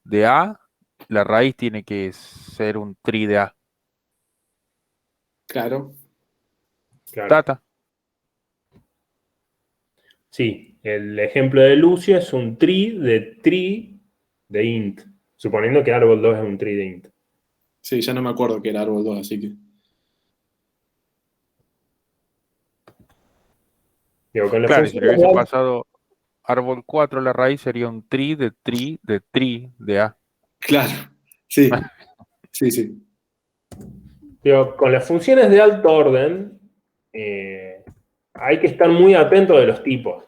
de A, la raíz tiene que ser un tri de A.
Claro.
Claro.
Tata.
Sí, el ejemplo de Lucio es un tri de int, suponiendo que árbol 2 es un tri de int.
Sí, ya no me acuerdo que era árbol 2, así que.
Digo, con la
Claro, y si
función
le hubiese
real,
pasado árbol 4, la raíz sería un tri de A.
Claro. Sí, sí, sí.
digo, con las funciones de alto orden, hay que estar muy atento de los tipos.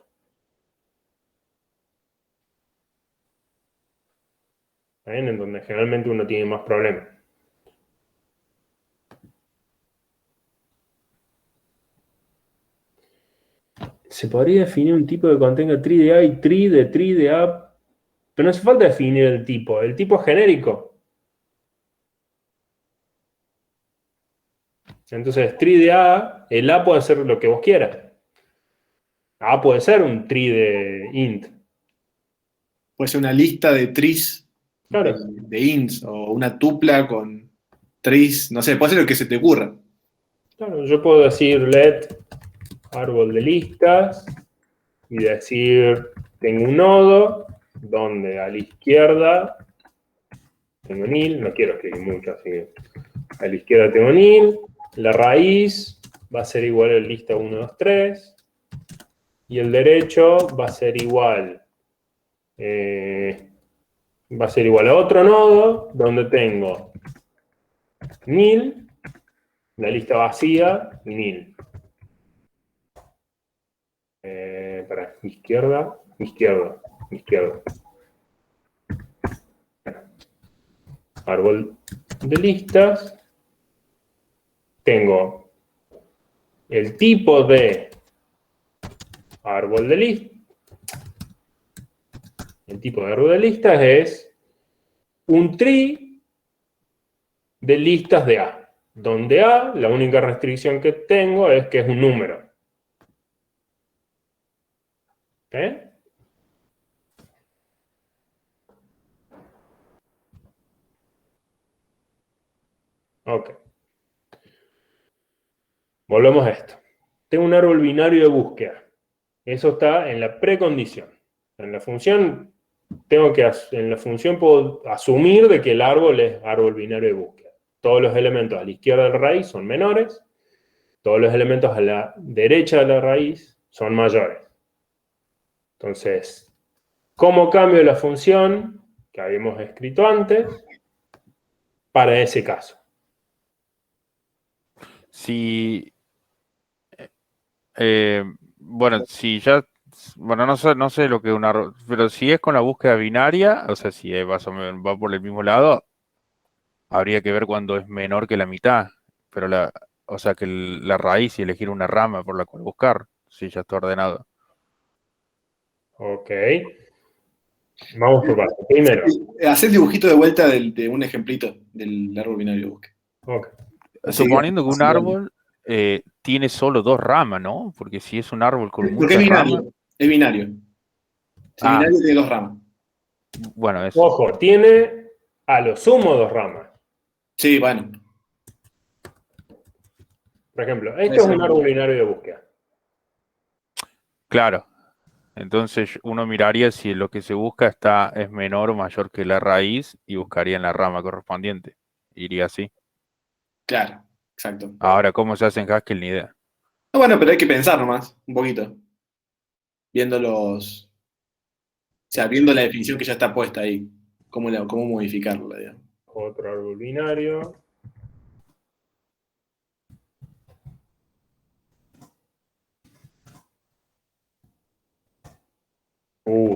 ¿Ven? En donde generalmente uno tiene más problemas. Se podría definir un tipo que contenga tri de A y tri de A, pero no hace falta definir el tipo es genérico. Entonces, tri de A, el A puede ser lo que vos quieras. A puede ser un tri de int.
Puede ser una lista de tris
Claro,
de ints o una tupla con tris, no sé, puede ser lo que se te ocurra.
claro, yo puedo decir let árbol de listas y decir tengo un nodo donde a la izquierda tengo nil, no quiero escribir mucho, así que a la izquierda tengo nil, la raíz va a ser igual a lista 1, 2, 3, y el derecho va a ser igual, a otro nodo donde tengo nil, la lista vacía y nil. Para izquierda, izquierda, izquierda. Árbol de listas. Tengo el tipo de árbol de listas. El tipo de árbol de listas es un tree de listas de A, donde A, la única restricción que tengo es que es un número. ¿Eh? Ok. Volvemos a esto. Tengo un árbol binario de búsqueda. Eso está en la precondición. En la función en la función puedo asumir de que el árbol es árbol binario de búsqueda. Todos los elementos a la izquierda de la raíz son menores, todos los elementos a la derecha de la raíz son mayores. Entonces, ¿cómo cambio la función que habíamos escrito antes para ese caso?
Si, bueno, si ya, bueno, no sé lo que es una, pero si es con la búsqueda binaria, o sea, si va por el mismo lado, habría que ver cuando es menor que la mitad, pero o sea, que la raíz y elegir una rama por la cual buscar, si ya está ordenado.
Ok. Vamos por partes. Primero.
Hacer dibujito de vuelta de un ejemplito del árbol binario de búsqueda.
Ok.
Así que-
Suponiendo que un árbol tiene solo dos ramas, ¿no? Porque si es un árbol con
Porque es
muchas ramas,
binario. Es binario. Si
ah,
binario tiene dos ramas.
bueno, eso.
Ojo, tiene a lo sumo dos ramas.
Sí, bueno.
Por ejemplo,
Puede
esto es
ser.
un árbol binario de búsqueda.
Claro. Entonces uno miraría si lo que se busca es menor o mayor que la raíz y buscaría en la rama correspondiente. Iría así.
Claro, exacto.
Ahora, ¿cómo se hace en Haskell? Ni idea.
No, bueno, pero hay que pensar nomás, un poquito. Viendo los. O sea, viendo la definición que ya está puesta ahí. cómo modificarla, digamos.
Otro árbol binario.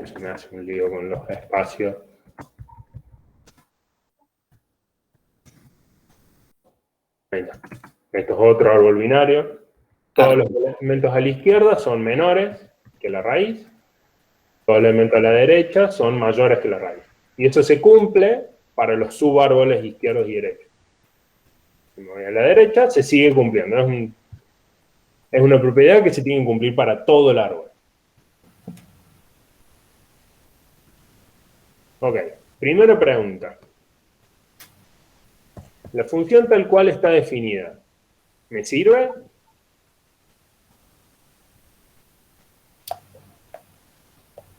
Se me hace un lío con los espacios. Ahí está. Esto es otro árbol binario. Todos los elementos a la izquierda son menores que la raíz. Todos los elementos a la derecha son mayores que la raíz. Y eso se cumple para los subárboles izquierdos y derechos. Si me voy a la derecha, se sigue cumpliendo. Es una propiedad que se tiene que cumplir para todo el árbol. Ok, primera pregunta. La función tal cual está definida, ¿me sirve?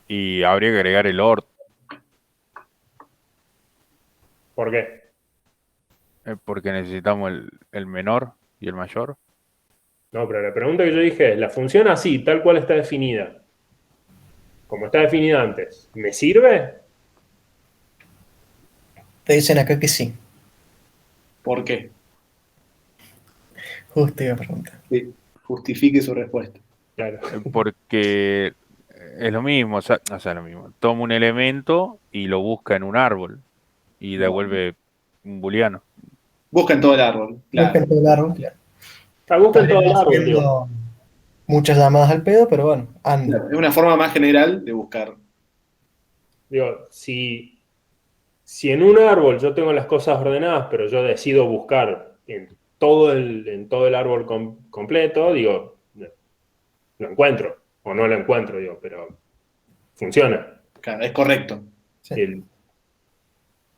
Y habría que agregar el OR,
¿Por qué?
porque necesitamos el menor y el mayor.
No, pero la pregunta que yo dije es, la función así, tal cual está definida, como está definida antes, ¿me sirve?
Te dicen acá que sí.
¿Por qué?
Justo iba a preguntar.
Sí, justifique su respuesta.
Claro.
Porque es lo mismo, o sea, lo mismo. Toma un elemento y lo busca en un árbol y devuelve un booleano.
Busca en todo el árbol, claro.
Buscan todo el árbol, claro.
Busca en todo el
Estaremos
árbol, digo.
haciendo muchas llamadas al pedo, pero bueno, anda.
Claro, es una forma más general de buscar.
Digo, si en un árbol yo tengo las cosas ordenadas, pero yo decido buscar en todo el árbol completo, digo, lo encuentro, o no lo encuentro, digo, pero funciona.
Claro, es correcto.
Sí.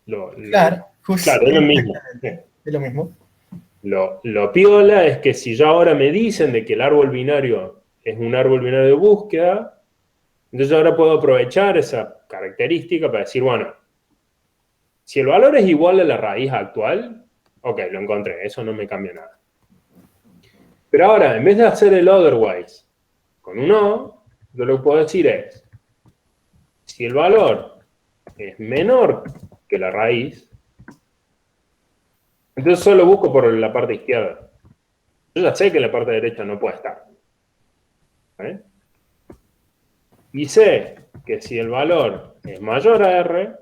Claro,
Justo,
es lo mismo.
es lo mismo.
Lo piola es que si ya ahora me dicen de que el árbol binario es un árbol binario de búsqueda, entonces ahora puedo aprovechar esa característica para decir, bueno, si el valor es igual a la raíz actual, ok, lo encontré, eso no me cambia nada. Pero ahora, en vez de hacer el otherwise con un O, yo lo que puedo decir es, si el valor es menor que la raíz, entonces solo busco por la parte izquierda. Yo ya sé que la parte derecha no puede estar. ¿Eh? Y sé que si el valor es mayor a R,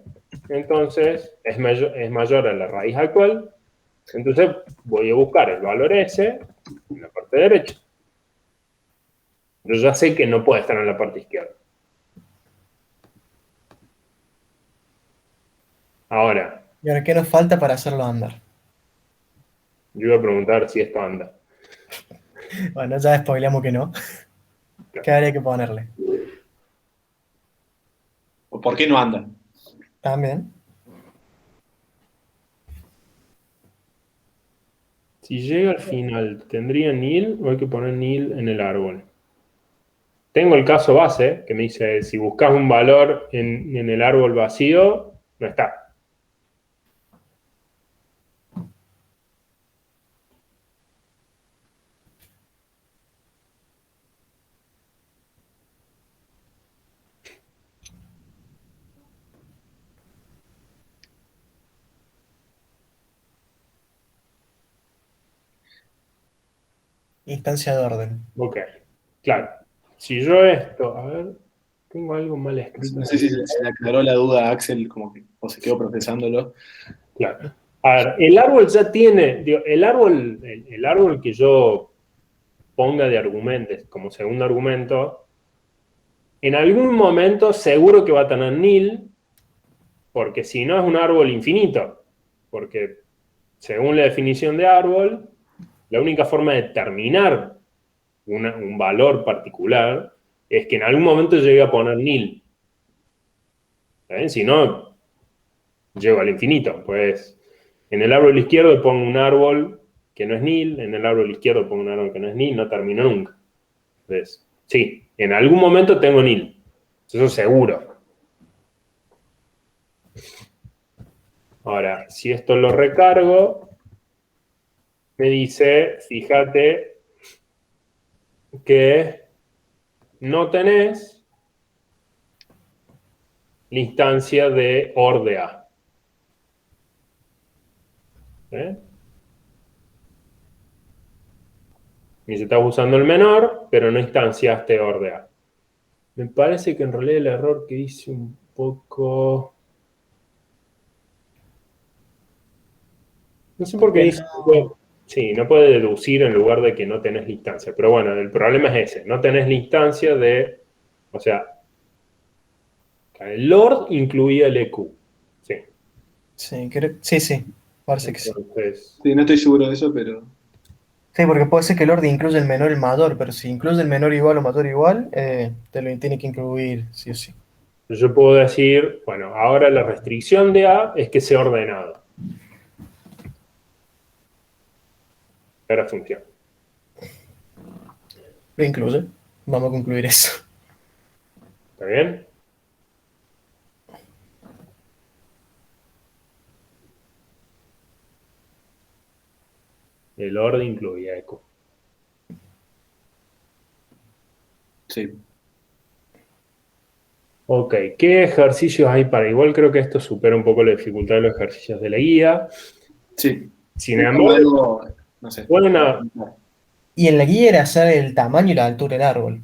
entonces es mayor a la raíz actual, entonces voy a buscar el valor S en la parte derecha. Yo ya sé que no puede estar en la parte izquierda. Ahora,
¿Y ahora qué nos falta para hacerlo andar?
yo iba a preguntar si esto anda.
Bueno, ya spoileamos que no. ¿Qué habría que ponerle?
¿O por qué no anda?
También.
Si llega al final, ¿tendría nil o hay que poner nil en el árbol? Tengo el caso base que me dice, si buscas un valor en el árbol vacío, no está.
Instancia de orden.
Ok, claro. Si yo esto, a ver, tengo algo mal escrito.
No sé si se le aclaró la duda a Axel, como que, o se quedó procesándolo.
Claro. A ver, el árbol ya tiene, digo, el árbol que yo ponga de argumentos como segundo argumento, en algún momento seguro que va a tener nil, porque si no es un árbol infinito, porque según la definición de árbol, la única forma de determinar un valor particular es que en algún momento llegue a poner nil. ¿Saben? Si no, llego al infinito. Pues en el árbol izquierdo pongo un árbol que no es nil, en el árbol izquierdo pongo un árbol que no es nil, no termino nunca. Entonces, sí, en algún momento tengo nil. Eso seguro. Ahora, si esto lo recargo, me dice, fíjate que no tenés la instancia de OR de A. ¿Eh? Y si estás usando el menor, pero no instanciaste OR de A. Me parece que en realidad el error que hice un poco... No sé por qué
Que
dice...
no-
Sí, no puede deducir en lugar de que no tenés la instancia. Pero bueno, el problema es ese. No tenés la instancia de... O sea, el Lord incluía el EQ. Sí.
Sí, parece que sí.
Entonces...
Sí, no estoy seguro de eso, pero.
Sí, porque puede ser que el orden incluya el menor y el mayor, pero si incluye el menor igual o mayor igual, te lo tiene que incluir sí o sí.
Yo puedo decir, bueno, ahora la restricción de A es que sea ordenado. Ahora funciona.
Lo incluye. Vamos a concluir eso.
¿Está bien? El orden incluía eco.
Sí.
Ok, ¿qué ejercicios hay para? Igual creo que esto supera un poco la dificultad de los ejercicios de la guía.
Sí.
Sin
Como
embargo,
algo, no sé.
pueden a-
Y en la guía era hacer el tamaño y la altura del árbol.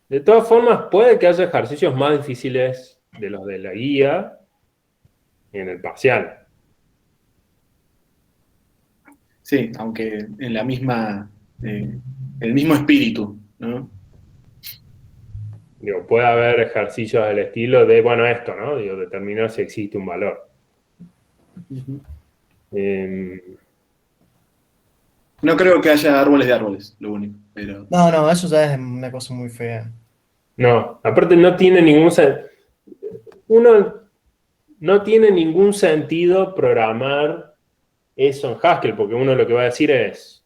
de todas formas, puede que haya ejercicios más difíciles de los de la guía en el parcial.
Sí, aunque en la misma. El mismo espíritu, ¿no?
Digo, puede haber ejercicios del estilo de, bueno, esto, ¿no? Digo, determinar si existe un valor. Eh,
No creo que haya árboles de árboles, lo único. Pero.
No, eso ya es una cosa muy fea.
no, aparte no tiene ningún uno no tiene ningún sentido programar eso en Haskell, porque uno lo que va a decir es,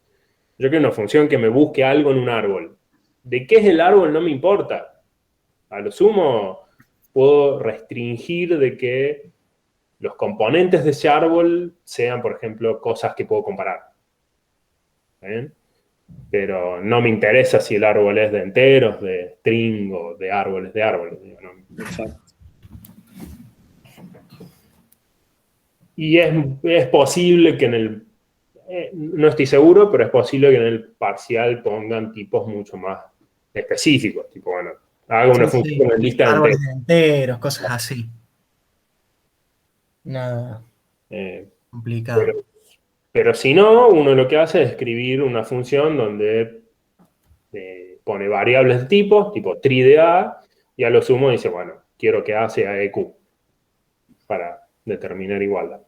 yo quiero una función que me busque algo en un árbol. ¿De qué es el árbol? No me importa. A lo sumo puedo restringir de que los componentes de ese árbol sean, por ejemplo, cosas que puedo comparar. ¿Bien? Pero no me interesa si el árbol es de enteros, de string o de árboles de árboles. Digo, no.
Exacto.
Y es posible que en el, no estoy seguro, pero es posible que en el parcial pongan tipos mucho más específicos. Tipo, bueno, haga una
Sí,
función
sí.
con lista de
Árboles
enteros.
de enteros, cosas así. Nada
Eh,
complicado.
pero, pero si no, uno lo que hace es escribir una función donde pone variables de tipo tree de A, y a lo sumo dice, bueno, quiero que A sea EQ para determinar igualdad.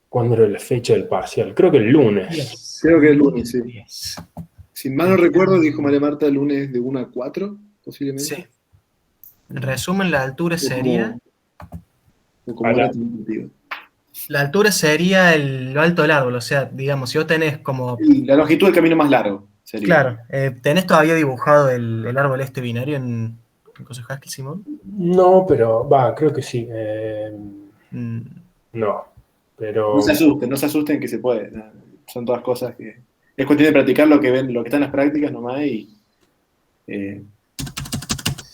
¿Cuándo era la fecha del parcial? Creo que el lunes.
Creo que el lunes, sí.
10.
Si mal no recuerdo, dijo María Marta el lunes de 1 a 4, posiblemente.
Sí. En resumen, la altura
O
sería.
como era tentativo.
La altura sería lo alto del árbol. O sea, digamos, si vos tenés como.
La longitud del camino más largo sería.
Claro, ¿tenés todavía dibujado el árbol este binario en cosas Haskell, Simón?
No, pero va, creo que sí.
Mm,
No, pero
No se asusten que se puede. Son todas cosas que. Es cuestión de practicar lo que ven, lo que está en las prácticas nomás y.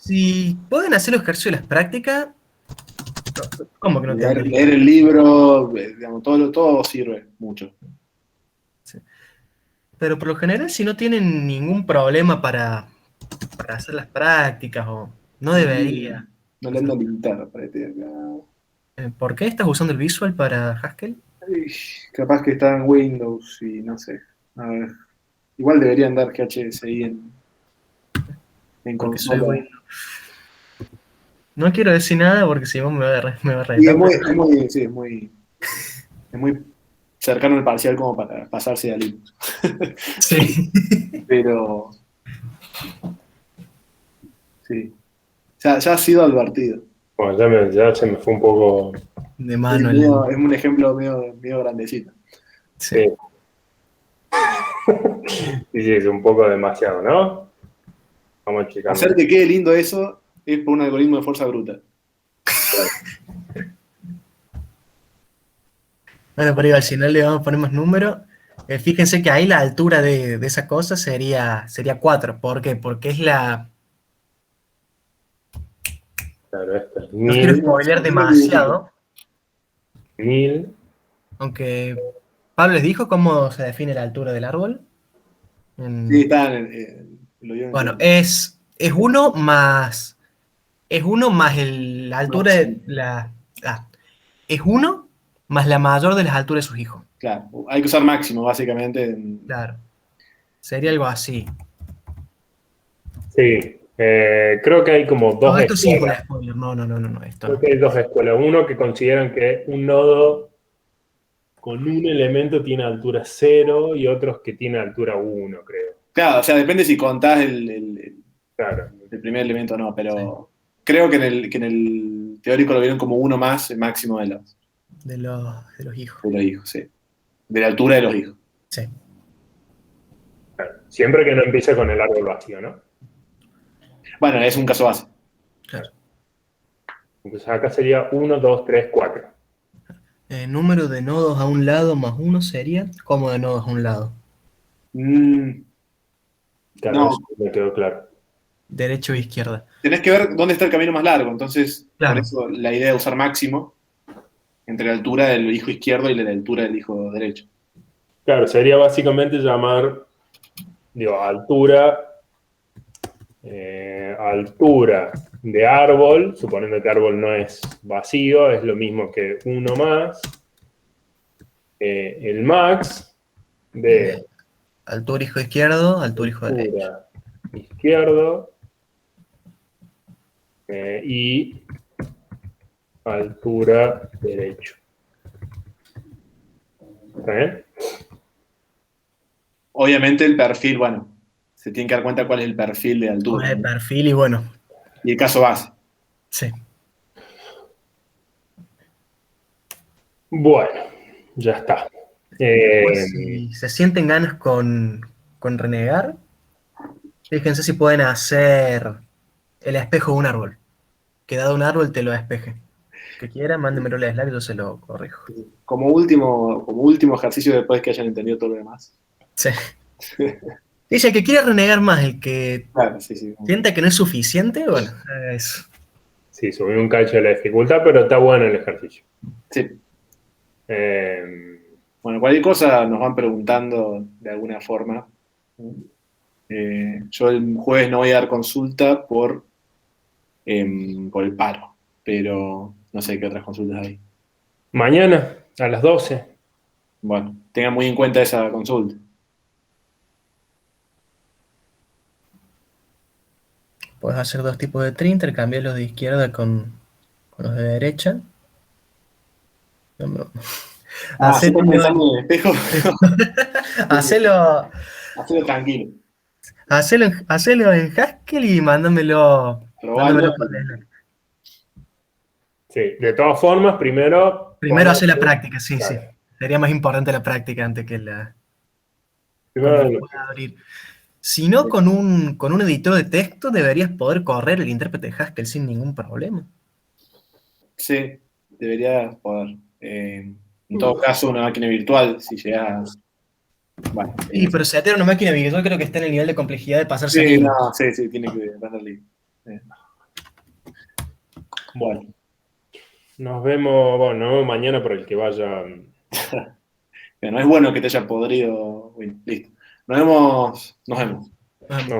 Si pueden hacer los ejercicios de las prácticas, ¿cómo que no te
leer,
andaría?
leer el libro, digamos, todo sirve mucho.
Pero por lo general, si no tienen ningún problema para hacer las prácticas, o no debería.
No le ando a limitar para este acá.
¿Por qué estás usando el visual para Haskell?
Ay, capaz que está en Windows y no sé. A ver. Igual deberían dar GHSI en
Porque soy
consola.
Windows. No quiero decir nada porque Simón me va a
Y
retar.
sí, es muy cercano al parcial como para pasarse a Linux.
Sí.
Pero sí, ya ha sido advertido.
bueno, ya se me fue un poco.
De
Es,
mano.
es un ejemplo medio grandecito.
Sí.
Sí, es un poco demasiado, ¿no? Vamos a checar.
Hacer que quede lindo eso es por un algoritmo de fuerza bruta.
Bueno, pero al final le vamos a poner más números. Fíjense que ahí la altura de esa cosa sería 4. ¿Por qué? Porque es la.
Claro, esto es
No quiero
1000.
spoilear demasiado.
1000.
Aunque Pablo les dijo cómo se define la altura del árbol.
Sí, está lo vieron
Bueno,
que-
es 1 más. Es 1 más la altura de
sí.
la. Es 1 más la mayor de las alturas de sus hijos.
Claro, hay que usar máximo, básicamente.
Claro. Sería algo así.
Sí, creo que hay como
No,
dos
esto sí es un
escuelas.
spoiler. No, esto
Creo
no.
que hay dos escuelas. Uno que consideran que un nodo con un elemento tiene altura 0 y otros que tiene altura 1, creo.
Claro, o sea, depende si contás
Claro.
el primer elemento o no, pero creo que en el teórico lo vieron como uno más el máximo
De los hijos.
de los hijos, sí. De la altura de los hijos.
Sí.
Claro. Siempre que no empiece con el árbol vacío, ¿no?
Bueno, es un caso base.
Claro.
Entonces acá sería 1, 2, 3, 4.
Número de nodos a un lado más 1 sería. ¿Cómo de nodos a un lado?
Mm,
Claro,
No.
eso me quedó claro.
Derecha o izquierda.
tenés que ver dónde está el camino más largo, entonces,
Claro.
por eso la idea de usar máximo entre la altura del hijo izquierdo y la altura del hijo derecho.
Claro, sería básicamente llamar, digo, altura de árbol, suponiendo que árbol no es vacío, es lo mismo que 1 más el max de
Altura hijo izquierdo, altura hijo derecho.
altura izquierdo y altura derecho. ¿Está bien?
Obviamente el perfil, bueno, se tiene que dar cuenta cuál es el perfil de
Con
altura.
el perfil y bueno,
Y el caso base.
sí.
Bueno, ya está.
Pues, si se sienten ganas con renegar, fíjense si pueden hacer el espejo de un árbol. Que dado un árbol te lo despeje. Que quieran, mándenmelo en Slack y yo se lo corrijo.
Como último ejercicio después que hayan entendido todo lo demás.
Sí. Dice, el que quiera renegar más, el que
Claro, sí, sí.
sienta que no es suficiente, bueno, eso.
Sí, subí un cacho de la dificultad, pero está bueno el ejercicio.
Sí.
Eh,
Bueno, cualquier cosa nos van preguntando de alguna forma. Yo el jueves no voy a dar consulta por el paro, pero no sé qué otras consultas hay.
mañana a las 12.
Bueno, tengan muy en cuenta esa consulta.
Puedes hacer dos tipos de tree, intercambiar los de izquierda con los de derecha. No, no.
¿Estás pensando en el espejo?
Hacelo
Tranquilo.
hacelo en Haskell y mándamelo
Probalo.
por Slack.
Sí, de todas formas, primero
Hacer la práctica, sí,
Claro.
sí. Sería más importante la práctica antes que la...
Primero
cuando lo pueda abrir. Si no, con un editor de texto deberías poder correr el intérprete de Haskell sin ningún problema.
Sí, debería poder. En todo caso, una máquina virtual, si llegas. Bueno,
Sí, pero si atera una máquina virtual creo que está en el nivel de complejidad de pasarse a
sí,
Linux.
no, sí, tiene que darle.
Bueno, nos vemos mañana por el que vaya.
No es bueno que te haya podrido. Listo. Nos vemos.
Vamos.
Nos